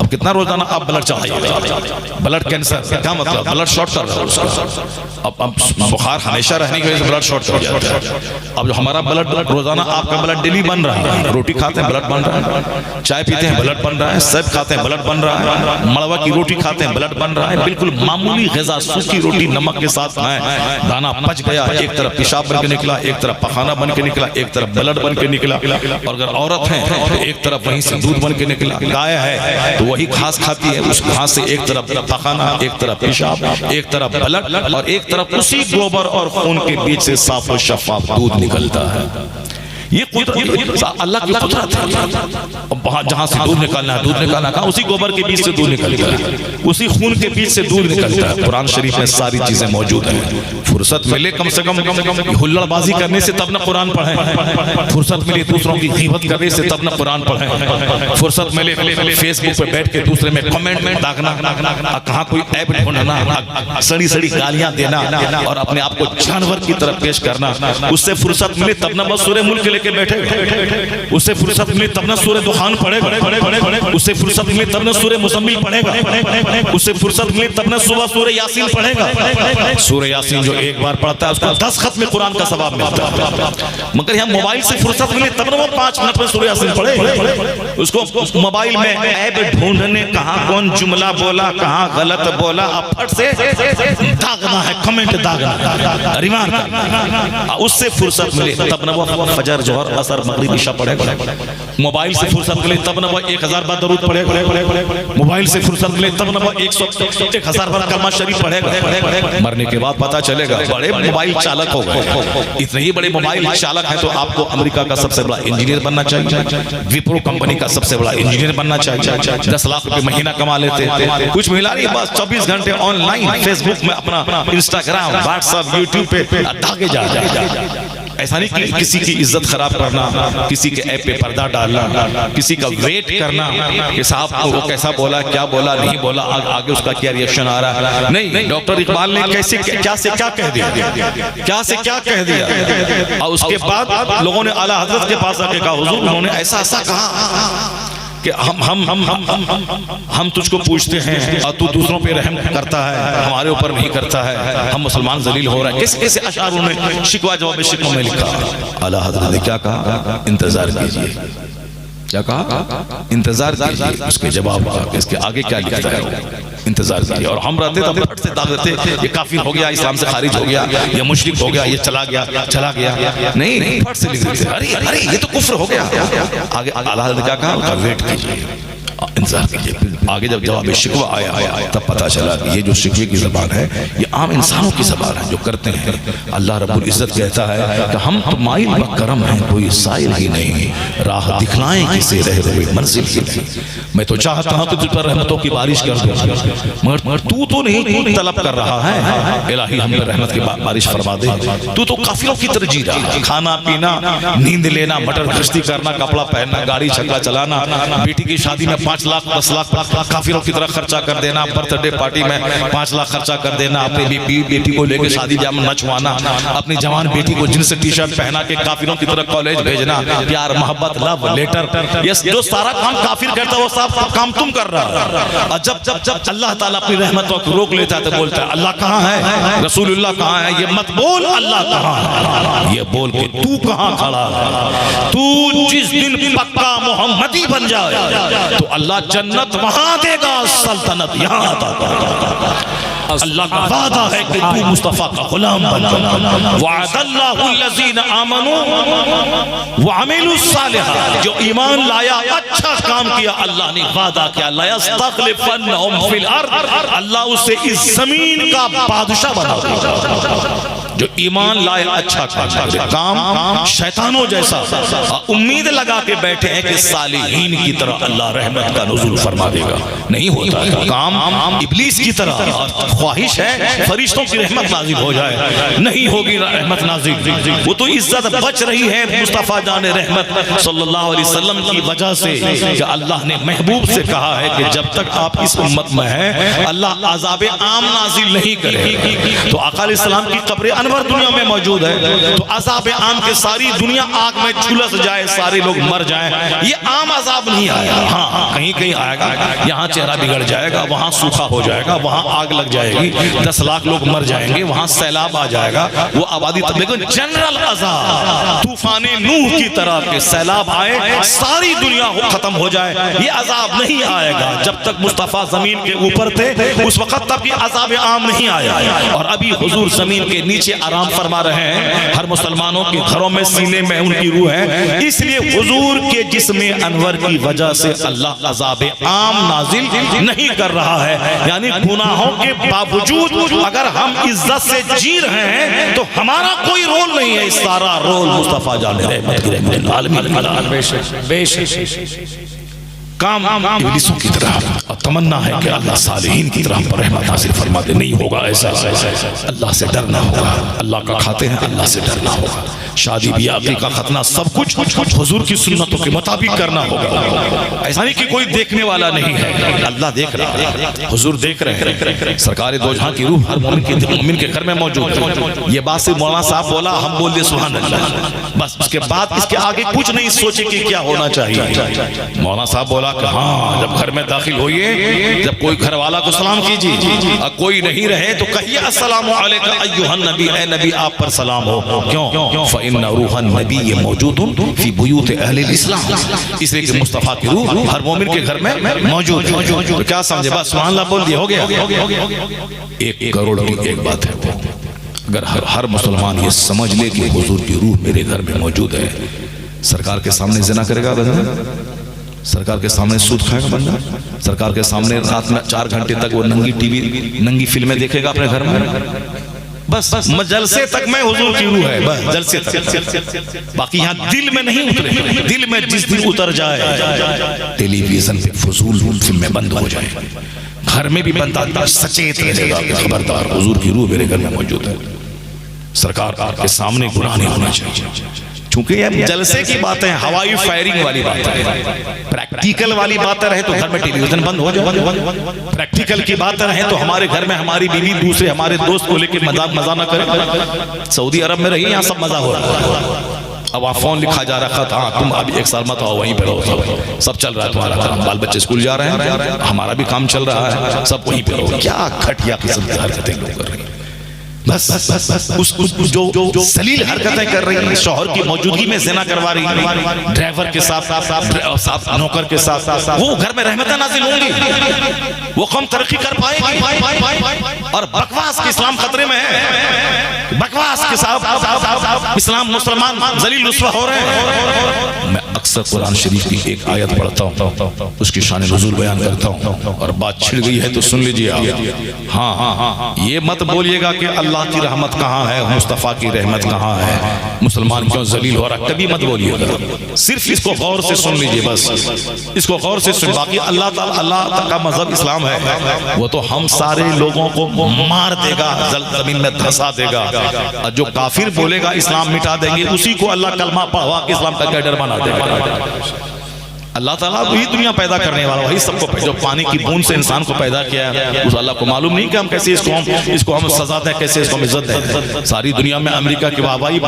A: अब कितना रोजाना आप ब्लड चाहिए, ब्लड कैंसर क्या मतलब, ब्लड शॉर्ट कर रहा है उसका। अब बुखार हमेशा रहने की वजह से ब्लड शॉर्ट कर जाता है। अब जो हमारा ब्लड रोजाना आपका ब्लड डेली बन रहा है, रोटी खाते हैं ब्लड बन रहा है, चाय पीते हैं ब्लड बन रहा है, सेब खाते हैं ब्लड बन रहा है, मड़वा की रोटी खाते हैं ब्लड बन रहा है। बिल्कुल मामूली ग़िज़ा सूखी रोटी नमक के साथ खाएं, दाना पच गया, एक तरफ पेशाब बन के निकला, एक तरफ पखाना बन के निकला, एक तरफ ब्लड बन के निकला। और अगर औरत है तो एक तरफ वहीं से दूध बन के निकला। गाय है तो वही घास खाती है, उस घास से एक तरफ पखाना, एक तरफ पेशाब, एक तरफ ब्लड और एक तरफ उसी गोबर और खून के बीच से साफ और शफाफ दूध निकलता है। ये अल्लाह की कुदरत है। जहां से दूध निकालना है दूध निकालना, कहा उसी गोबर के बीच से दूध निकलता है, उसी खून के बीच से दूध निकलता है। कुरान शरीफ में सारी चीजें मौजूद हैं। फुर्सत मिले कम से कम हुल्लड़बाजी करने से तब न कुरान पढ़ें, फुर्सत मिले दूसरों की गीबत करने से तब न कुरान पढ़ें, फुर्सत मिले फेसबुक पे बैठ के दूसरे में कमेंट दागना, कहाँ कोई ऐब ढूंढना, सड़ी सड़ी गालियां देना और अपने आप को जानवर की तरफ पेश करना, उससे फुर्सत मिले तब न बस सूरह मुल्क के बैठे, उससे फुर्सत मिले तब ना सूरह दुखान पढ़ेगा, उससे फुर्सत मिले तब ना सूरह मुज़म्मिल पढ़ेगा, उससे फुर्सत मिले तब ना सुबह सूरह यासीन पढ़ेगा। सूरह यासीन जो एक बार पढ़ता है उसको 10 खत्म कुरान का सवाब मिलता है। मगर यहाँ मोबाइल से फुर्सत मिले तब ना वो 5 मिनट में सूरह यासीन पढ़े। उसको मोबाइल में ऐब ढूंढने, कहाँ कौन जुमला बोला, कहाँ गलत बोला, अब फट से दागना है, कमेंट दागना, रिमार्क करना। उससे फुर्सत मिले तब ना वो फजर जोहर असर मगरिब इशा पढ़ेगा। मोबाइल से फुर्सत मिले तब ना वो 1000 बार दरूद पढ़ेगा। मोबाइल से फुर्सत मिले तब ना वो 100-1000 बार कलमा शरीफ पढ़ेगा। मरने के बाद पता चलेगा बड़े मोबाइल चालक हो गए। इतने ही बड़े मोबाइल चालक हैं तो आपको अमेरिका का सबसे बड़ा इंजीनियर बनना चाहिए, विप्रो कंपनी का सबसे बड़ा इंजीनियर बनना चाहिए, 10 लाख रुपए महीना कमा लेते, कुछ मिला नहीं, बस 24 घंटे ऑनलाइन फेसबुक में अपना इंस्टाग्राम व्हाट्सएप यूट्यूब पे दागे जा। ऐसा नहीं कि किसी की इज्जत खराब करना, किसी के ऐप पे पर्दा डालना, किसी का वेट करना कि साहब वो कैसा बोला, क्या बोला, नहीं बोला, आगे उसका क्या रिएक्शन आ रहा है। नहीं, डॉक्टर इकबाल ने कैसे क्या से क्या कह दिया, क्या से क्या कह दिया, और उसके बाद लोगों ने आला हजरत के पास आके कहा हुजूर उन्होंने ऐसा ऐसा कहा कि हम तुझको पूछते हैं और तू दूसरों पे रहम करता है, हमारे ऊपर नहीं करता है, हम मुसलमान जलील हो रहे हैं। कैसे कैसे अशार उन्होंने शिकवा जवाब शिकवा में लिखा। आला हज़रत ने क्या कहा, इंतजार कीजिए। क्या कहा, इंतजार कीजिए उसके जवाब का, इसके आगे क्या लिखता है, इंतजार कीजिए। और हम रहते तब फट से दाग देते, ये काफिर हो गया, इस्लाम से खारिज हो गया, ये मुशरिक हो गया, ये चला गया। नहीं, फट से लिख देते, अरे ये तो कुफ्र हो गया। आगे आला हज़रत ने क्या कहा, उसका वेट कीजिए, इंतजार कीजिए। आगे जब जवाब शिकवा आया तब पता चला कि ये जो शिकवे की ज़बान है ये आम इंसानों की ज़बान है जो करते हैं। अल्लाह रब्बुल इज़्ज़त कहता है कि हम तो माइल बकरम हैं, कोई साइल ही नहीं, राह दिखलाएं किसे रह रहे मंजिल की नहीं। मैं तो चाहता हूँ कि तुझ पर रहमतों की बारिश कर दूं, मगर तू तो नहीं तलब कर रहा है। इलाही हम पर रहमत की बारिश फरमा दे। तू तो काफिरों की तरजीह रहा है, खाना पीना, नींद लेना, मटर गश्ती करना, कपड़ा पहनना, गाड़ी छक्का चलाना, बेटी की शादी में 5 लाख 10 लाख काफिरों की तरह खर्चा कर देना, बर्थडे पार्टी में 5 लाख खर्चा कर देना, अपनी बेटी को लेकर शादी ब्याह में नचवाना, अपनी जवान बेटी को जींस टी शर्ट पहना के काफिरों की तरह कॉलेज भेजना, प्यार मोहब्बत लव लेटर, ये जो सारा काम काफिर करता है वो सब काम तुम कर रहा है। और जब अल्लाह ताला अपनी रहमतों को रोक लेता है तो बोलता है अल्लाह कहाँ है, रसूलुल्लाह कहाँ है, ये मत बोल अल्लाह कहाँ है, ये बोल के तू कहाँ खड़ा है। तू जिस दिन पक्का मोहम्मदी बन जाए तो अल्लाह जन्नत वहां देगा, सल्तनत यहाँ अता करेगा। अल्लाह का वादा है कि तू मुस्तफा का गुलाम बन जा। वअदल्लाहु लज़ीना आमनू व अमिलुस सालिहात, जो ईमान लाया अच्छा काम किया, अल्लाह ने वादा किया ला यस्तखलिफन्नहुम फिल अर्द, अल्लाह उसे इस जमीन का बादशाह बना देगा। जो ईमान लाए अच्छा काम शैतानों जैसा उम्मीद लगा के बैठे हैं कि सालिहीन की तरह अल्लाह रहमत का नुज़ुल फरमा देगा, नहीं होता है काम। इब्लीस की तरह ख्वाहिश है फरिश्तों की रहमत नाजिल हो जाए, नहीं होगी रहमत नाजिल। वो तो इज्जत बच रही है मुस्तफा जान रहमत सल्लल्लाहु अलैहि वसल्लम की वजह से कि अल्लाह ने महबूब से कहा है कि जब तक आप इस उम्मत में हैं अल्लाह अज़ाब आम नाजिल नहीं करे। तो आका अलैहिस्सलाम की कब्र अनवर दुनिया में मौजूद है, तो अज़ाब आम के सारी दुनिया आग में झुलस जाए, सारे लोग मर जाएं, ये आम अज़ाब नहीं आएगा। हाँ कहीं कहीं आएगा, यहाँ चेहरा बिगड़ जाएगा, वहाँ सूखा हो जाएगा, वहाँ आग लग जाएगी, 10 लाख लोग मर जाएंगे, वहाँ सैलाब आ जाएगा, वो आबादी तक। लेकिन जनरल अज़ाब तूफान नूह की तरह के सैलाब आए, सारी दुनिया खत्म हो जाए, ये अज़ाब नहीं आएगा। जब तक मुस्तफ़ा जमीन के ऊपर थे उस वक्त तक ये अज़ाब आम नहीं आया। और अभी हुजूर जमीन के नीचे आराम फरमा रहे हैं, हर मुसलमानों के घरों में सीने में उनकी रूह है, इसलिए हुजूर के जिस्म अनवर की वजह से अल्लाह अज़ाब आम नाजिल नहीं कर रहा है। यानी गुनाहों के बावजूद अगर हम इज्जत से जी रहे हैं तो हमारा कोई रोल नहीं है, इस सारा रोल मुस्तफा जाने रहमत के आलमीन बेशक काम इब्लीसों की तरह। और तमन्ना है कि अल्लाह सालिहीन की तरह पर रहमत हासिल फरमा दे। नहीं होगा ऐसा, अल्लाह से डरना होगा, अल्लाह का खाते हैं अल्लाह से डरना होगा। शादी ब्याह का खतना सब कुछ हुजूर की सुन्नतों के मुताबिक करना होगा। ऐसा नहीं कि कोई देखने वाला नहीं है, अल्लाह देख रहा है, हुजूर देख रहे हैं। सरकार दो जहां की रूह हर मोमिन के घर में मौजूद है। ये बात से मौलाना साहब बोला, हम बोल दिए सुभान अल्लाह, बस उसके बाद इसके आगे कुछ नहीं सोचे कि क्या होना चाहिए। मौलाना साहब बोला कि हाँ जब घर में दाखिल होइए, जब कोई घर वाला को सलाम कीजिए, और कोई नहीं रहे तो कहिए अस्सलामु अलैका अय्युहन नबी, ए नबी आप पर सलाम हो। क्यों? फ़इन्ना रूहन नबी मौजूदुन फी बुयूत अहलिल इस्लाम, इसलिए कि मुस्तफ़ा की रूह हर मोमिन के घर में मौजूद है। तो क्या समझे, बस सुभान अल्लाह बोल दिया, हो गया। 1 करोड़ की एक बात है, अगर हर मुसलमान ये समझ ले कि हुजूर की रूह मेरे घर में मौजूद है, सरकार के सामने ज़िना करेगा बंदा, सरकार के सामने सूद खाएगा बंदा, सरकार के सामने रात में 4 घंटे तक वो नंगी टीवी नंगी फिल्में देखेगा अपने घर में, बस जलसे तक में हुजूर की रूह है, बस जलसे तक। बाकी यहाँ दिल में नहीं उतरे, दिल में जिस दिन उतर जाए टेलीविजन पे फजूल फिल्में बंद हो जाए, घर में भी बंदा सचेत रहेगा कि खबरदार हुजूर की रूह मेरे घर में मौजूद है, सरकार के सामने गुनाह नहीं होना चाहिए। चूंकि ये जलसे की बातें, हवाई फायरिंग वाली बातें, प्रैक्टिकल वाली बातें रहे तो घर में टेलीविजन बंद हो जाए। प्रैक्टिकल की बातें रहे तो हमारे घर में हमारी बीवी दूसरे हमारे दोस्त को लेकर मजा न करे। सऊदी अरब में रही, यहाँ सब मजा हो रहा है। अब आप फोन लिखा जा रखा था, तुम अभी 1 साल मत आओ, वहीं पे रहो, सब चल रहा है तुम्हारा काम, बाल बच्चे स्कूल जा रहे हैं, हमारा भी काम चल रहा है, सब वहीं पे रहो। क्या घटिया किस्म की हरकतें लोग कर रहे हैं। बस उस जो सलील हरकतें कर रही है, शौहर की मौजूदगी में ज़िना करवा रही है, ड्राइवर के साथ नौकर के साथ, वो घर में रहमतें नाज़िल होंगी, वो कौम तरक्की कर पाएगी। और बकवास के इस्लाम खतरे में है, बकवास के साथ इस्लाम मुसलमान जलील रुस्वा हो रहे हैं। मैं अक्सर कुरान शरीफ की एक आयत पढ़ता हूँ, उसकी शान नुज़ूल बयान करता हूँ, और बात छिड़ गई है तो सुन लीजिए आप। हाँ, ये मत बोलिएगा कि अल्लाह की रहमत कहाँ है, मुस्तफ़ा की रहमत कहाँ है, मुसलमान क्यों जलील हो रहा, कभी मत बोलिएगा। सिर्फ इसको गौर से सुन लीजिए, बस इसको गौर से सुन। बाकी अल्लाह का मजहब इस्लाम है, वो तो हम सारे लोगों को मार देगा, जमीन में धंसा देगा, और जो काफिर बोलेगा इस्लाम मिटा देंगे, उसी को अल्लाह कलमा पढ़वा के इस्लाम का कैडर बना देगा। अल्लाह ताला वही दुनिया पैदा करने वाला, वही सबको, जो पानी की बूंद से इंसान को पैदा किया है, उस अल्लाह को मालूम नहीं कि हम कैसे इसको हम सजा दें, कैसे इसको हम इज्जत दें। सारी दुनिया में अमेरिका की वाहवाही,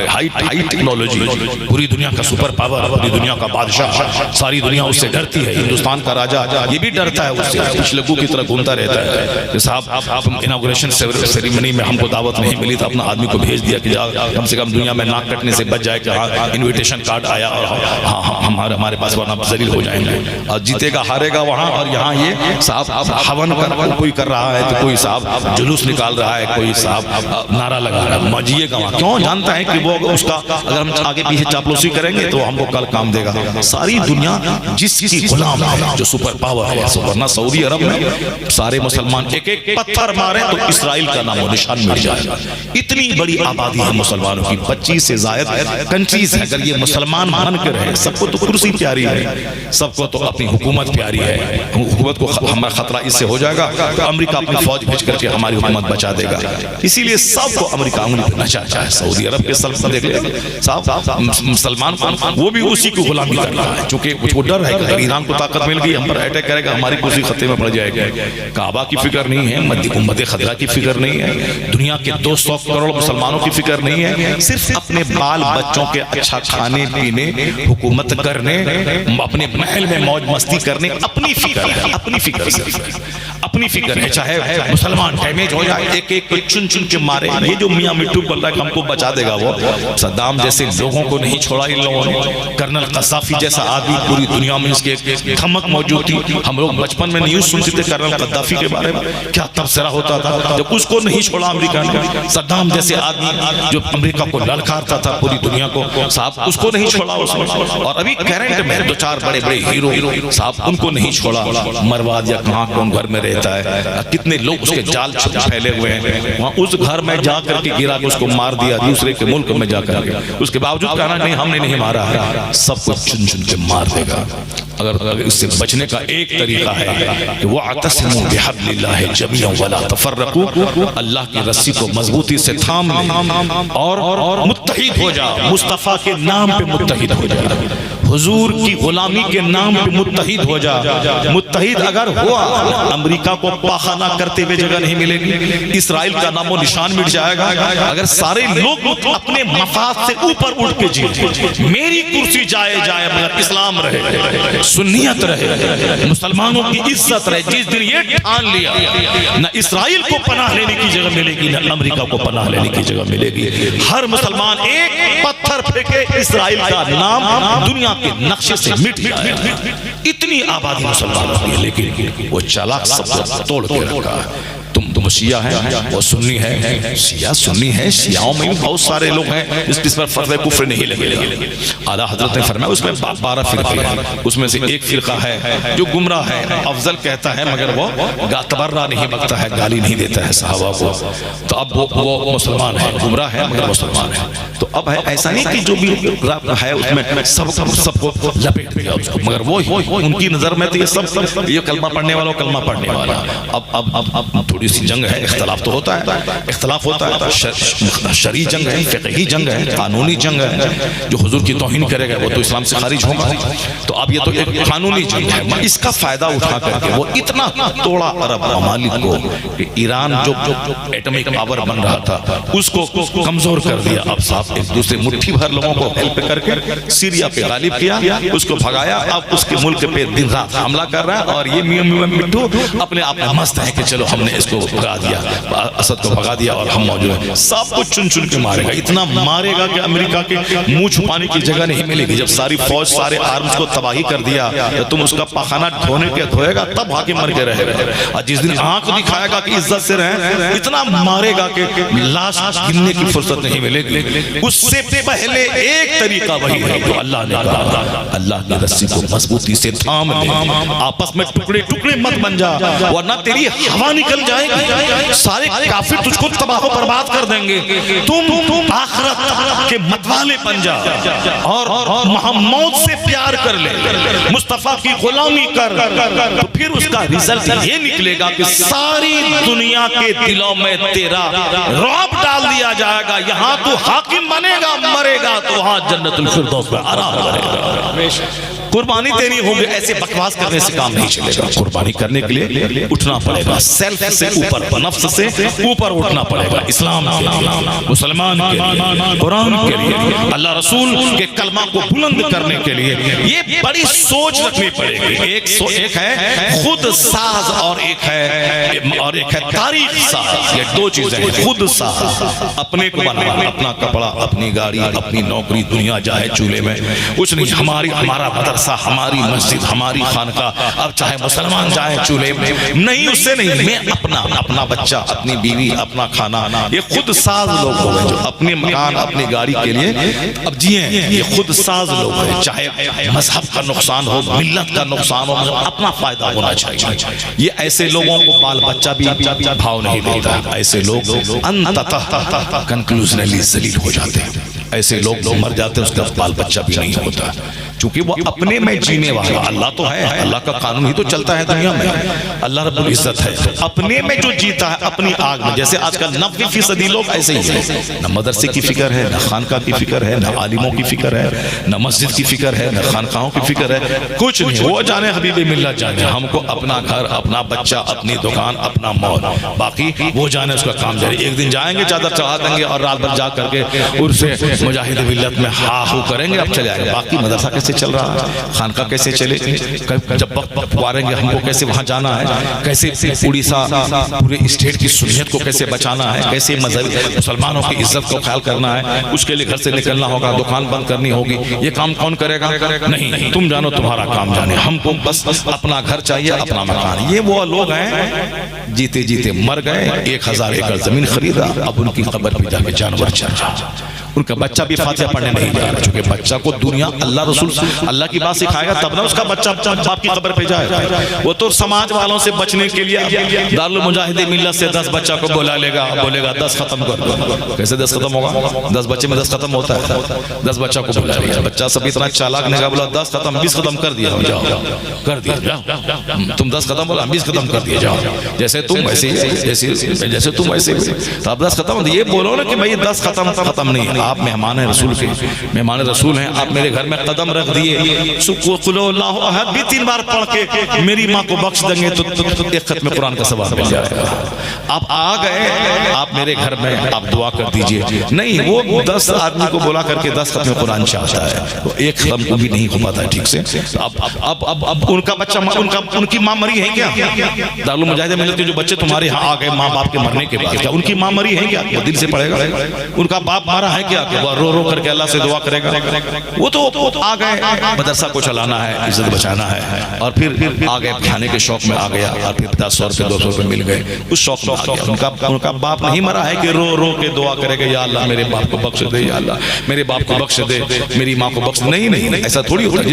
A: हाई टेक्नोलॉजी, पूरी दुनिया का सुपर पावर, पूरी दुनिया का बादशाह, सारी दुनिया उससे डरती है। हिंदुस्तान का राजा ये भी डरता है उससे, कुछ लोगों की तरह घूमता रहता है। साहब इनॉग्रेशन सेरेमनी में हमको दावत नहीं मिली तो अपना आदमी को भेज दिया कि कम से कम दुनिया में नाक कटने से बच जाए कि हाँ इन्विटेशन कार्ड आया और हाँ हमारे पास वरना जलील हो जाएंगे। और जीतेगा हारेगा वहाँ, और यहाँ ये साहब हवन कोई कर रहा है तो कोई साहब जुलूस निकाल रहा है, कोई साहब नारा लगा रहा है, मजिएगा वहाँ। क्यों? जानता है कि वो उसका अगर हम आगे पीछे चापलूसी करेंगे तो हमको कल काम देगा। सारी दुनिया जिसकी गुलाम है, जो सुपर पावर है, वरना सऊदी अरब में सारे मुसलमान एक एक पत्थर मारे तो इस्राइल का नामो निशान मिट जाएगा। इतनी बड़ी आबादी है मुसलमानों की, 25 से ज्यादा कंट्रीज है। अगर ये मुसलमान मान कर रहे, सबको तो कुर्सी प्यारी है, सबको तो अपनी हुकूमत प्यारी है, हुकूमत को हमारा खतरा इससे हो जाएगा तो अमेरिका अपनी फौज भेज करके हमारी हुकूमत बचा देगा। इसीलिए सबको अमेरिका उंगली पे नचाता है। सऊदी अरब के सल्तनत देख ले साहब, मुसलमान वो भी उसी को गुलामी कर रहा है, क्योंकि उसको डर है कि ईरान को ताकत मिल गई, हम पर अटैक करेगा, हमारी कुर्सी खतरे में पड़ जाएगी। काबा की फिक्र नहीं है, मद्दी खतरा की फिक्र नहीं है, दुनिया के 200 करोड़ मुसलमानों की फिक्र नहीं है। सिर्फ अपने बाल बच्चों के अच्छा खाने पीने, हुकूमत करने, अपने महल में मौज मस्ती करने, अपनी फिक्र है, अपनी फिक्र सिर्फ अपनी फिक्र है। चाहे मुसलमान डैमेज हो जाए, एक एक को चुन चुन के मारे। ये जो मियां मिट्टू बोल रहा है हमको बचा देगा, वो सद्दाम जैसे लोगों को नहीं छोड़ा इन लोगों ने। कर्नल कसाफी जैसा आदमी पूरी दुनिया में इसके धमक मौजूद थी। हम लोग बचपन में न्यूज सुनते थे कर्नल कद्दाफी के बारे में, क्या तबसरा होता था, जब उसको नहीं छोड़ा अमेरिका ने। सद्दाम जैसे आदमी जो अमेरिका को ललकारता था पूरी दुनिया को, साहब उसको नहीं छोड़ा उसने। और अभी करंट में 2-4 बड़े बड़े हीरो साहब उनको नहीं छोड़ा। मरवाद या कहाँ कौन घर में रहता है, कितने लोग उसके जाल फैले हुए हैं, वहाँ उस घर में जा करके गिरा के उसको मार दिया, दूसरे के मुल्क में जाकर के। उसके बावजूद कहना नहीं हमने नहीं मारा है, सबको चुन चुन के मार देगा। अगर इससे बचने का एक तरीका है कि वो अतसिमू बिहब्लिल्लाहि जमीअन वला तफर्रकू, अल्लाह की रस्सी को मजबूती से थाम ले और मुत्तहिद हो जा, मुस्तफा के नाम पे मुत्तहिद हो जा, हुजूर की गुलामी के नाम पे मुत्तहिद हो जा। मुत्तहिद अगर हुआ, अमेरिका को पाखाना करते हुए जगह नहीं मिलेगी, इस्राइल का नामो निशान मिट जाएगा। अगर सारे लोग अपने मफाद से ऊपर उठ के जिए, मेरी कुर्सी जाए मगर इस्लाम रहे, सुन्नियत रहे, मुसलमानों की इज्जत रहे। जिस दिन ये ठान लिया, न इस्राइल को पनाह लेने की जगह मिलेगी, न अमेरिका को पनाह लेने की जगह मिलेगी। हर मुसलमान एक पत्थर फेंके, इस्राइल का नाम दुनिया के नक्शे से मिट जाए। इतनी आबादी मुसलमानों की, लेकिन वो चालाक सबको तोड़ के रखा है। तुम शिया है, वो सुन्नी है, शिया सुन्नी है, शियाओं में भी बहुत सारे लोग हैं जिस पर फर्ज़ कुफ्र नहीं लगे। आला हजरत ने फरमाया उसमें 12 फिरके हैं, उसमें से एक फिरका है जो गुमराह है, अफजल कहता है मगर वो तबर्रा नहीं बकता है, गाली नहीं देता है सहाबा को। तो अब वो मुसलमान है, गुमराह है मगर मुसलमान है। तो अब है ऐसा नहीं कि जो भी है उसमें सबको लपेट दिया उसको, मगर वो उनकी नजर में तो ये सब ये कलमा पढ़ने वाला कलमा पढ़ने वाला। अब थोड़ी सी जंग है, इख्तलाफ तो होता है, इख्तलाफ होता है, शरई जंग है, फिक़ही जंग है, कानूनी जंग है। जो हुजूर की तौहीन करेगा वो तो इस्लाम से खारिज होगा। तो अब ये तो एक कानूनी जंग है, इसका फायदा उठा करके वो इतना तोड़ा अरब ममालिक को कि ईरान जो एटॉमिक पावर बन रहा था उसको कमजोर कर दिया। अब साहब एक दूसरे मुट्ठी भर लोगों को हेल्प करके सीरिया पे गालिब किया, उसको भगाया। अब उसके मुल्क पे दिन रात हमला कर रहा है और ये मिट्टू अपने आप में मस्त है कि चलो हमने इसको भगा दिया, असद को भगा दिया और हम मौजूद हैं। सब कुछ चुन चुन के मारेगा, इतना मारेगा कि अमेरिका के मुंह छुपाने की जगह नहीं मिलेगी। जब सारी फौज सारे आर्म्स को तबाही कर दिया तो तुम उसका पाखाना धोएगा तब आके मर के रहेगा। और जिस दिन आंख दिखाएगा कि इज्जत से रहे, इतना मारेगा कि लाश गिनने की फुर्सत नहीं मिलेगी। उससे पहले एक तरीका वही है जो अल्लाह ने कहा, अल्लाह की रस्सी को मजबूती से थाम ले, आपस में टुकड़े टुकड़े मत बन जा, वरना तेरी हवा निकल जाएगी। जाए, सारे काफिर तुझको तबाह बर्बाद कर देंगे, तुम आखिरत के मतवाले बन जा और मोहम्मद से प्यार कर ले, मुस्तफा की गुलामी कर, तो फिर उसका रिजल्ट ये निकलेगा कि सारी दुनिया के दिलों में तेरा रौब डाल दिया जाएगा। यहाँ तू हाकिम बनेगा, मरेगा तो वहां जन्नतुल फिरदौस में आराम करेगा। कुर्बानी देनी होगी, ऐसे बकवास करने से काम नहीं चलेगा। कुर्बानी करने के लिए उठना पड़ेगा, सेल्फ से ऊपर, नफ्स से ऊपर उठना पड़ेगा। इस्लाम के लिए, मुसलमान के लिए, कुरान के लिए, अल्लाह रसूल के कलमा को बुलंद करने के लिए ये बड़ी सोच रखनी पड़ेगी। एक है खुद साज और एक है तारीख साज। ये दो चीजें हैं। खुद साज, अपने को बनाना, अपना कपड़ा, अपनी गाड़ी, अपनी नौकरी, दुनिया जाए चूल्हे में कुछ नहीं, हमारा मदरसा, हमारी मस्जिद, हमारी खानका, अब चाहे मुसलमान जाए चूल्हे में नहीं, उससे नहीं, मैं अपना बच्चा, अपनी बीवी, अपना खाना, ये खुद साज लोग हो गए जो अपने मकान, अपनी गाड़ी के लिए अब जिए, ये खुद साज लोग हैं। चाहे मजहब का नुकसान हो, मिल्लत का नुकसान हो, अपना फायदा होना चाहिए। ये ऐसे लोगों को बाल बच्चा भी भाव नहीं देता। ऐसे लोग अंततः कंक्लूजनली जलील हो जाते हैं। ऐसे लोग मर जाते हैं, उसका बाल बच्चा भी नहीं होता, क्योंकि वो अपने में जीने वाला। अल्लाह तो है, अल्लाह का कानून ही तो चलता है दुनिया में, अल्लाह रब्बुल इज्जत है। तो अपने में जो जीता है, अपनी आग में, जैसे आजकल 90% लोग ऐसे ही है, न मदरसे की फिक्र है, न खानका की फिक्र है, न आलिमों की फिक्र है, न मस्जिद की फिक्र है, न खानकाहों की फिक्र है, कुछ नहीं। वो जाने हबीबे मिल्लत जाने, हमको अपना घर, अपना बच्चा, अपनी दुकान, अपना मौल, बाकी वो जाने उसका काम जाए। एक दिन जाएंगे, चादर चढ़ा देंगे और रात भर जा करके उनसे मुजाहिद मिल्लत में हा हू करेंगे, अब चले आएंगे। बाकी मदरसा कैसे चल रहा है, खानका कैसे चले, जब वक्त पुआरेंगे हमको कैसे वहां जाना है, कैसे उड़ीसा पूरे स्टेट की सुन्नियत को कैसे बचाना है, कैसे मजहबी मुसलमानों की इज्जत को ख्याल करना है, उसके लिए घर से निकलना होगा, दुकान बंद करनी होगी। ये काम कौन करेगा? नहीं, तुम जानो, तुम्हारा काम जाने, हमको बस अपना घर चाहिए, अपना मकान। ये वो लोग हैं जीते जीते मर गए, 1000 एकड़ जमीन खरीदा, अब उनकी कब्र पे जाके जानवर चल रहा। उनका बच्चा भी फातिहा पढ़ने नहीं जा रहा, क्योंकि बच्चा को दुनिया अल्लाह रसूल अल्लाह की बात सिखाएगा तब ना उसका बच्चा बाप की कब्र पे जाएगा। वो तो समाज वालों से बचने के लिए दारुल मुजाहिदीन मिल्लत से 10 बच्चा को बुला लेगा, बोलेगा 10 खत्म कर दो। कैसे 10 खत्म होगा? 10 बच्चे में 10 खत्म होता है? 10 बच्चा को बुला लिया, बच्चा सब इतना चालाक नहीं, बोला 10 खत्म, 20 खत्म कर दिया, जाओ कर दिया, जाओ तुम 10 खत्म बोला, 20 खत्म कर दिया, जाओ जैसे तुम वैसे, जैसे तुम वैसे, तो अब 10 खत्म। ये बोलो ना कि भाई 10 खत्म नहीं, आप मेहमान हैं रसूल के, मेहमान रसूल हैं, आप मेरे घर में कदम रख दिए, भी 3 बार पढ़ के मेरी माँ को बख्श देंगे तो एक खत्म कुरान का सवाब मिल जाएगा। आप आ गए, आप मेरे घर में, आप दुआ कर दीजिए। नहीं, वो 10 आदमी को बुला करके 10 खत्म कुरान चाहता है, वो एक खत्म को भी नहीं हो पाता है ठीक से। अब उनका बच्चा, उनकी माँ मरी है क्या? दारुल मुजाहिदीन मिल्लत के जो बच्चे तुम्हारे यहाँ आ गए माँ बाप के मरने के बाद, क्या उनकी माँ मरी है क्या? वो दिल से पढ़ेगा। उनका बाप मारा है क्या? वो रो रो करके अल्लाह से दुआ करेगा। वो तो आ गए, मदरसा को चलाना है, इज्जत बचाना है, और फिर आ गए खाने के शौक में आ गया, और फिर 50 रुपए 200 रुपए मिल गए, उस शौक में आ गया। उनका बाप नहीं मरा है कि रो रो के दुआ करेगा, या अल्लाह मेरे बाप को बख्श दे, या अल्लाह मेरे बाप को बख्श दे, मेरी माँ को बख्श। नहीं, ऐसा थोड़ी होता।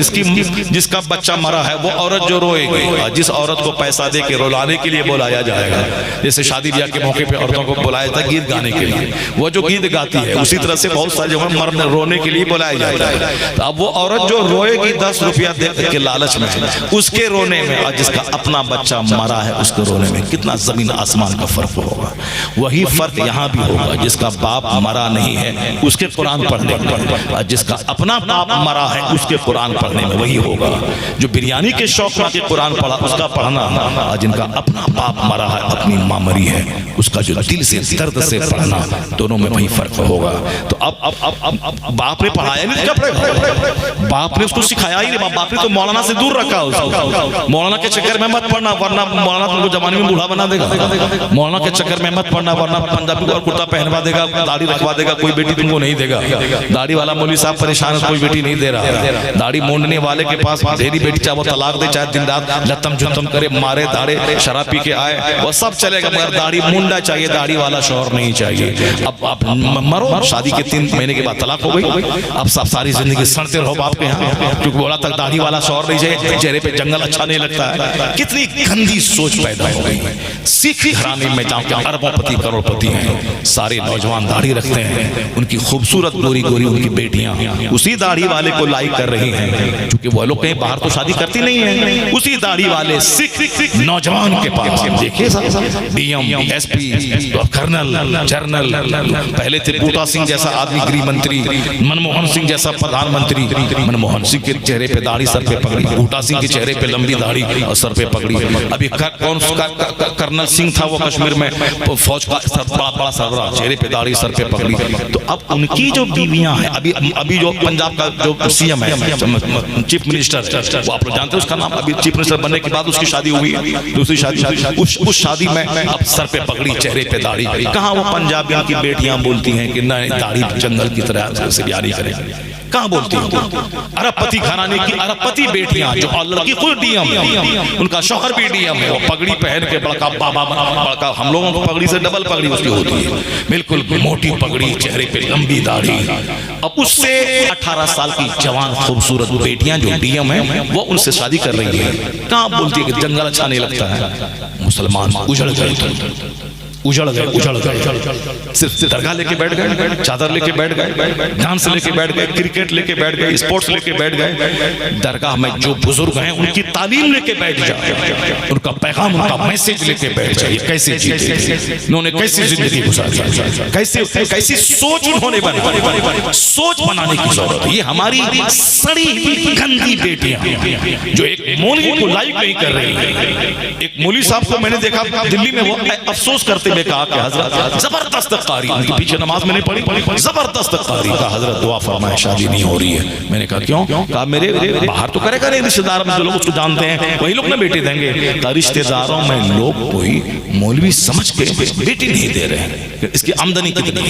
A: जिसका बच्चा मरा है वो औरत जो रोएगी, जिस औरत को पैसा दे के रुलाने के लिए बुलाया जाएगा, जैसे शादी ब्याह के मौके पे औरतों को बुलाया जाता है गीत गाने के लिए, वो जो गीत गाती है, उसी तरह से बहुत सारे जो है मर्द रोने के लिए बुलाया जाता है। तो अब वो औरत जो रोएगी 10 रुपया दे के लालच में, उसके रोने में, और जिसका अपना बच्चा मरा है उसके रोने में कितना जमीन आसमान का फर्क होगा। वही फर्क यहाँ भी होगा, जिसका बाप मरा नहीं है उसके कुरान पढ़ने में, और जिसका अपना बाप मरा है उसके कुरान पढ़ने में वही होगा। जो बिरयानी के शौक में के कुरान पढ़ा उसका पढ़ना, और जिनका अपना बाप मरा है, अपनी माँ मरी है, उसका जो दिल से दर्द से पढ़ना, दोनों में वही फर्क होगा। तो अब बाप ने पढ़ाया नहीं, क्या पढ़ेगा? बाप ने उसको सिखाया ही नहीं। बाप ने तो मौलाना से दूर रखा उसको। मौलाना के चक्कर में मत पढ़ना, वरना मौलाना तुमको जमाने में बूढ़ा बना देगा। मौलाना के चक्कर में मत पढ़ना, वरना पंजाबी और कुर्ता पहनवा देगा, दाढ़ी रखवा देगा, कोई बेटी तुमको नहीं देगा। दाढ़ी वाला मौलवी साहब परेशान है, कोई बेटी नहीं दे रहा। दाढ़ी मूंडने वाले के पास ढेरी बेटी, चाहे वो तलाक दे, चाहे दिन रात लत्तम जुत्तम करे, मारे दाड़े, शराब पी के आए, वो सब चलेगा, मगर दाढ़ी मुंडा चाहिए, दाढ़ी वाला शौहर नहीं चाहिए। अब आप मरो, शादी की 3 महीने के बाद तलाक हो गई। अब सब सारी जिंदगी सड़ते रहो बाप के यहाँ, क्योंकि बोला तक दाढ़ी वाला शौहर नहीं चाहिए, चेहरे पे जंगल अच्छा नहीं लगता है। कितनी गंदी सोच पैदा हो गई। सिख घराने में जाओ क्या अरबोंपति करोड़पति हैं, सारे नौजवान दाढ़ी रखते हैं, उनकी खूबसूरत गोरी गोरी उनकी बेटियां उसी दाढ़ी वाले को लाइक कर रही हैं, क्योंकि वो लोग कहीं बाहर तो शादी करती नहीं है। उसी दाढ़ी वाले सिख नौजवान के पास देखिए डीएम, एसपी, कर्नल, जनरल, पहले थे बूटा सिंह जैसा आदमी गृह मंत्री, मनमोहन सिंह जैसा प्रधानमंत्री। मनमोहन सिंह के चेहरे पे दाढ़ी, सर पे पगड़ी, बूटा सिंह के चेहरे पे लंबी दाढ़ी और सर पे पगड़ी। अभी कौन कर्नल सिंह था वो कश्मीर में फौज का बड़ा सरबराह, चेहरे पे दाढ़ी, सर पे पगड़ी। तो अब उनकी जो बीवियां हैं, अभी जो पंजाब का जो सीएम है, चीफ मिनिस्टर, वो आप लोग जानते हैं उसका नाम, अभी चीफ मिनिस्टर बनने के बाद उसकी शादी हुई है, दूसरी शादी, उस शादी में अब सर पे पगड़ी, चेहरे पे दाढ़ी। कहाँ वो पंजाबियों की बेटियां बोलती हैं कि नहीं दाढ़ी जंगल की तरह से प्यारी करें, कहाँ बोलती हैं? अरबपति घराने की अरबपति बेटियां जो लड़की खुद डीएम, उनका शौहर भी डीएम है, वो पगड़ी पहन के बड़का बाबा, बड़का हम लोगों को पगड़ी से डबल पगड़ी उसकी होती है, बिल्कुल मोटी पगड़ी, चेहरे पे लंबी दाढ़ी। अब उससे 18 साल की जवान खूबसूरत बेटियां जो डीएम है वो उनसे शादी कर रही है। कहाँ बोलती है कि जंगल अच्छा नहीं लगता है? मुसलमान उजड़ गए, उजड़ गए, सिर्फ दरगाह लेके बैठ गए, चादर लेके बैठ गए, डांस लेके बैठ गए, क्रिकेट लेके बैठ गए, स्पोर्ट्स लेके बैठ गए। दरगाह में जो बुजुर्ग हैं उनकी तालीम लेके बैठ जाए, उनका पैगाम, उनका मैसेज लेके बैठ जाए। कैसे जीते, उन्होंने कैसी जिंदगी गुजारी, कैसी सोच उन्होंने बनाई, सोच बनाने की जरूरत है। ये हमारी सड़ी गंदी बेटियां जो एक मौलवी को लाइक नहीं कर रही है। एक मौलवी साहब को मैंने देखा दिल्ली में, वो अफसोस करते में कहा कि हजरत जबरदस्त कारी, उनके पीछे नमाज मैंने पढ़ी, जबरदस्त कारी का हजरत दुआ फरमाए शादी नहीं हो रही है। मैंने कहा क्यों? कहा मेरे बाहर तो करेगा नहीं, रिश्तेदार में जो लोग उसको जानते हैं वही लोग ना बेटी देंगे। रिश्तेदारों में लोग कोई मौलवी समझ के बेटी नहीं दे रहे हैं। इसकी आमदनी कितनी,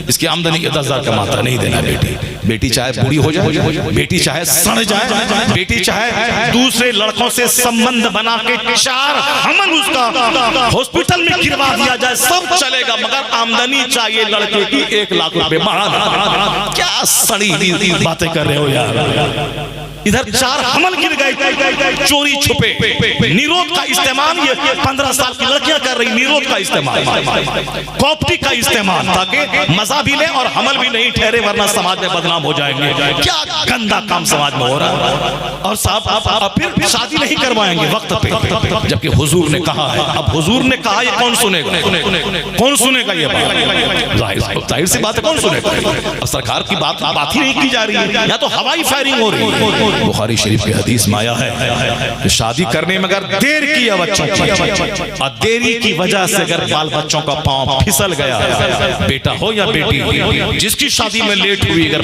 A: इसकी आमदनी 10,000 कमाता, नहीं देना बेटी। बेटी चाहे बूढ़ी हो जाए, बेटी चाहे सड़ जाए, बेटी चाहे दूसरे लड़कों से संबंध बना के 4 हमल उसका हॉस्पिटल में गिरवा दिया जाए, सब चलेगा, मगर आमदनी चाहिए लड़के की 1 लाख रुपए बढ़ाना। क्या सड़ी बातें कर रहे हो यार? इधर 4 हमल गिर गए चोरी छुपे। निरोध का इस्तेमाल ये 15 साल की लड़कियां कर रही, निरोध का इस्तेमाल, कॉप्टी का इस्तेमाल, ताकि मजा भी ले और हमल भी नहीं ठहरे, वरना समाज में बदनाम हो जाएंगे। क्या गंदा काम समाज में हो रहा है। और साहब फिर शादी नहीं करवाएंगे वक्त पे, जबकि हुजूर ने कहा है। अब हुजूर ने कहा, ये कौन सुनेगा? कौन सुनेगा ये बात? जाहिर सी बात है, कौन सुनेगा? अब सरकार की बात ही नहीं की जा रही है, या तो हवाई फायरिंग हो रही है। बुखारी शरीफ की हदीस में आया है, शादी करने में अगर देर किया बच्चों की, और देरी की वजह से अगर बाल बच्चों का पांव फिसल गया, बेटा हो या बेटी, जिसकी शादी में लेट हुई, अगर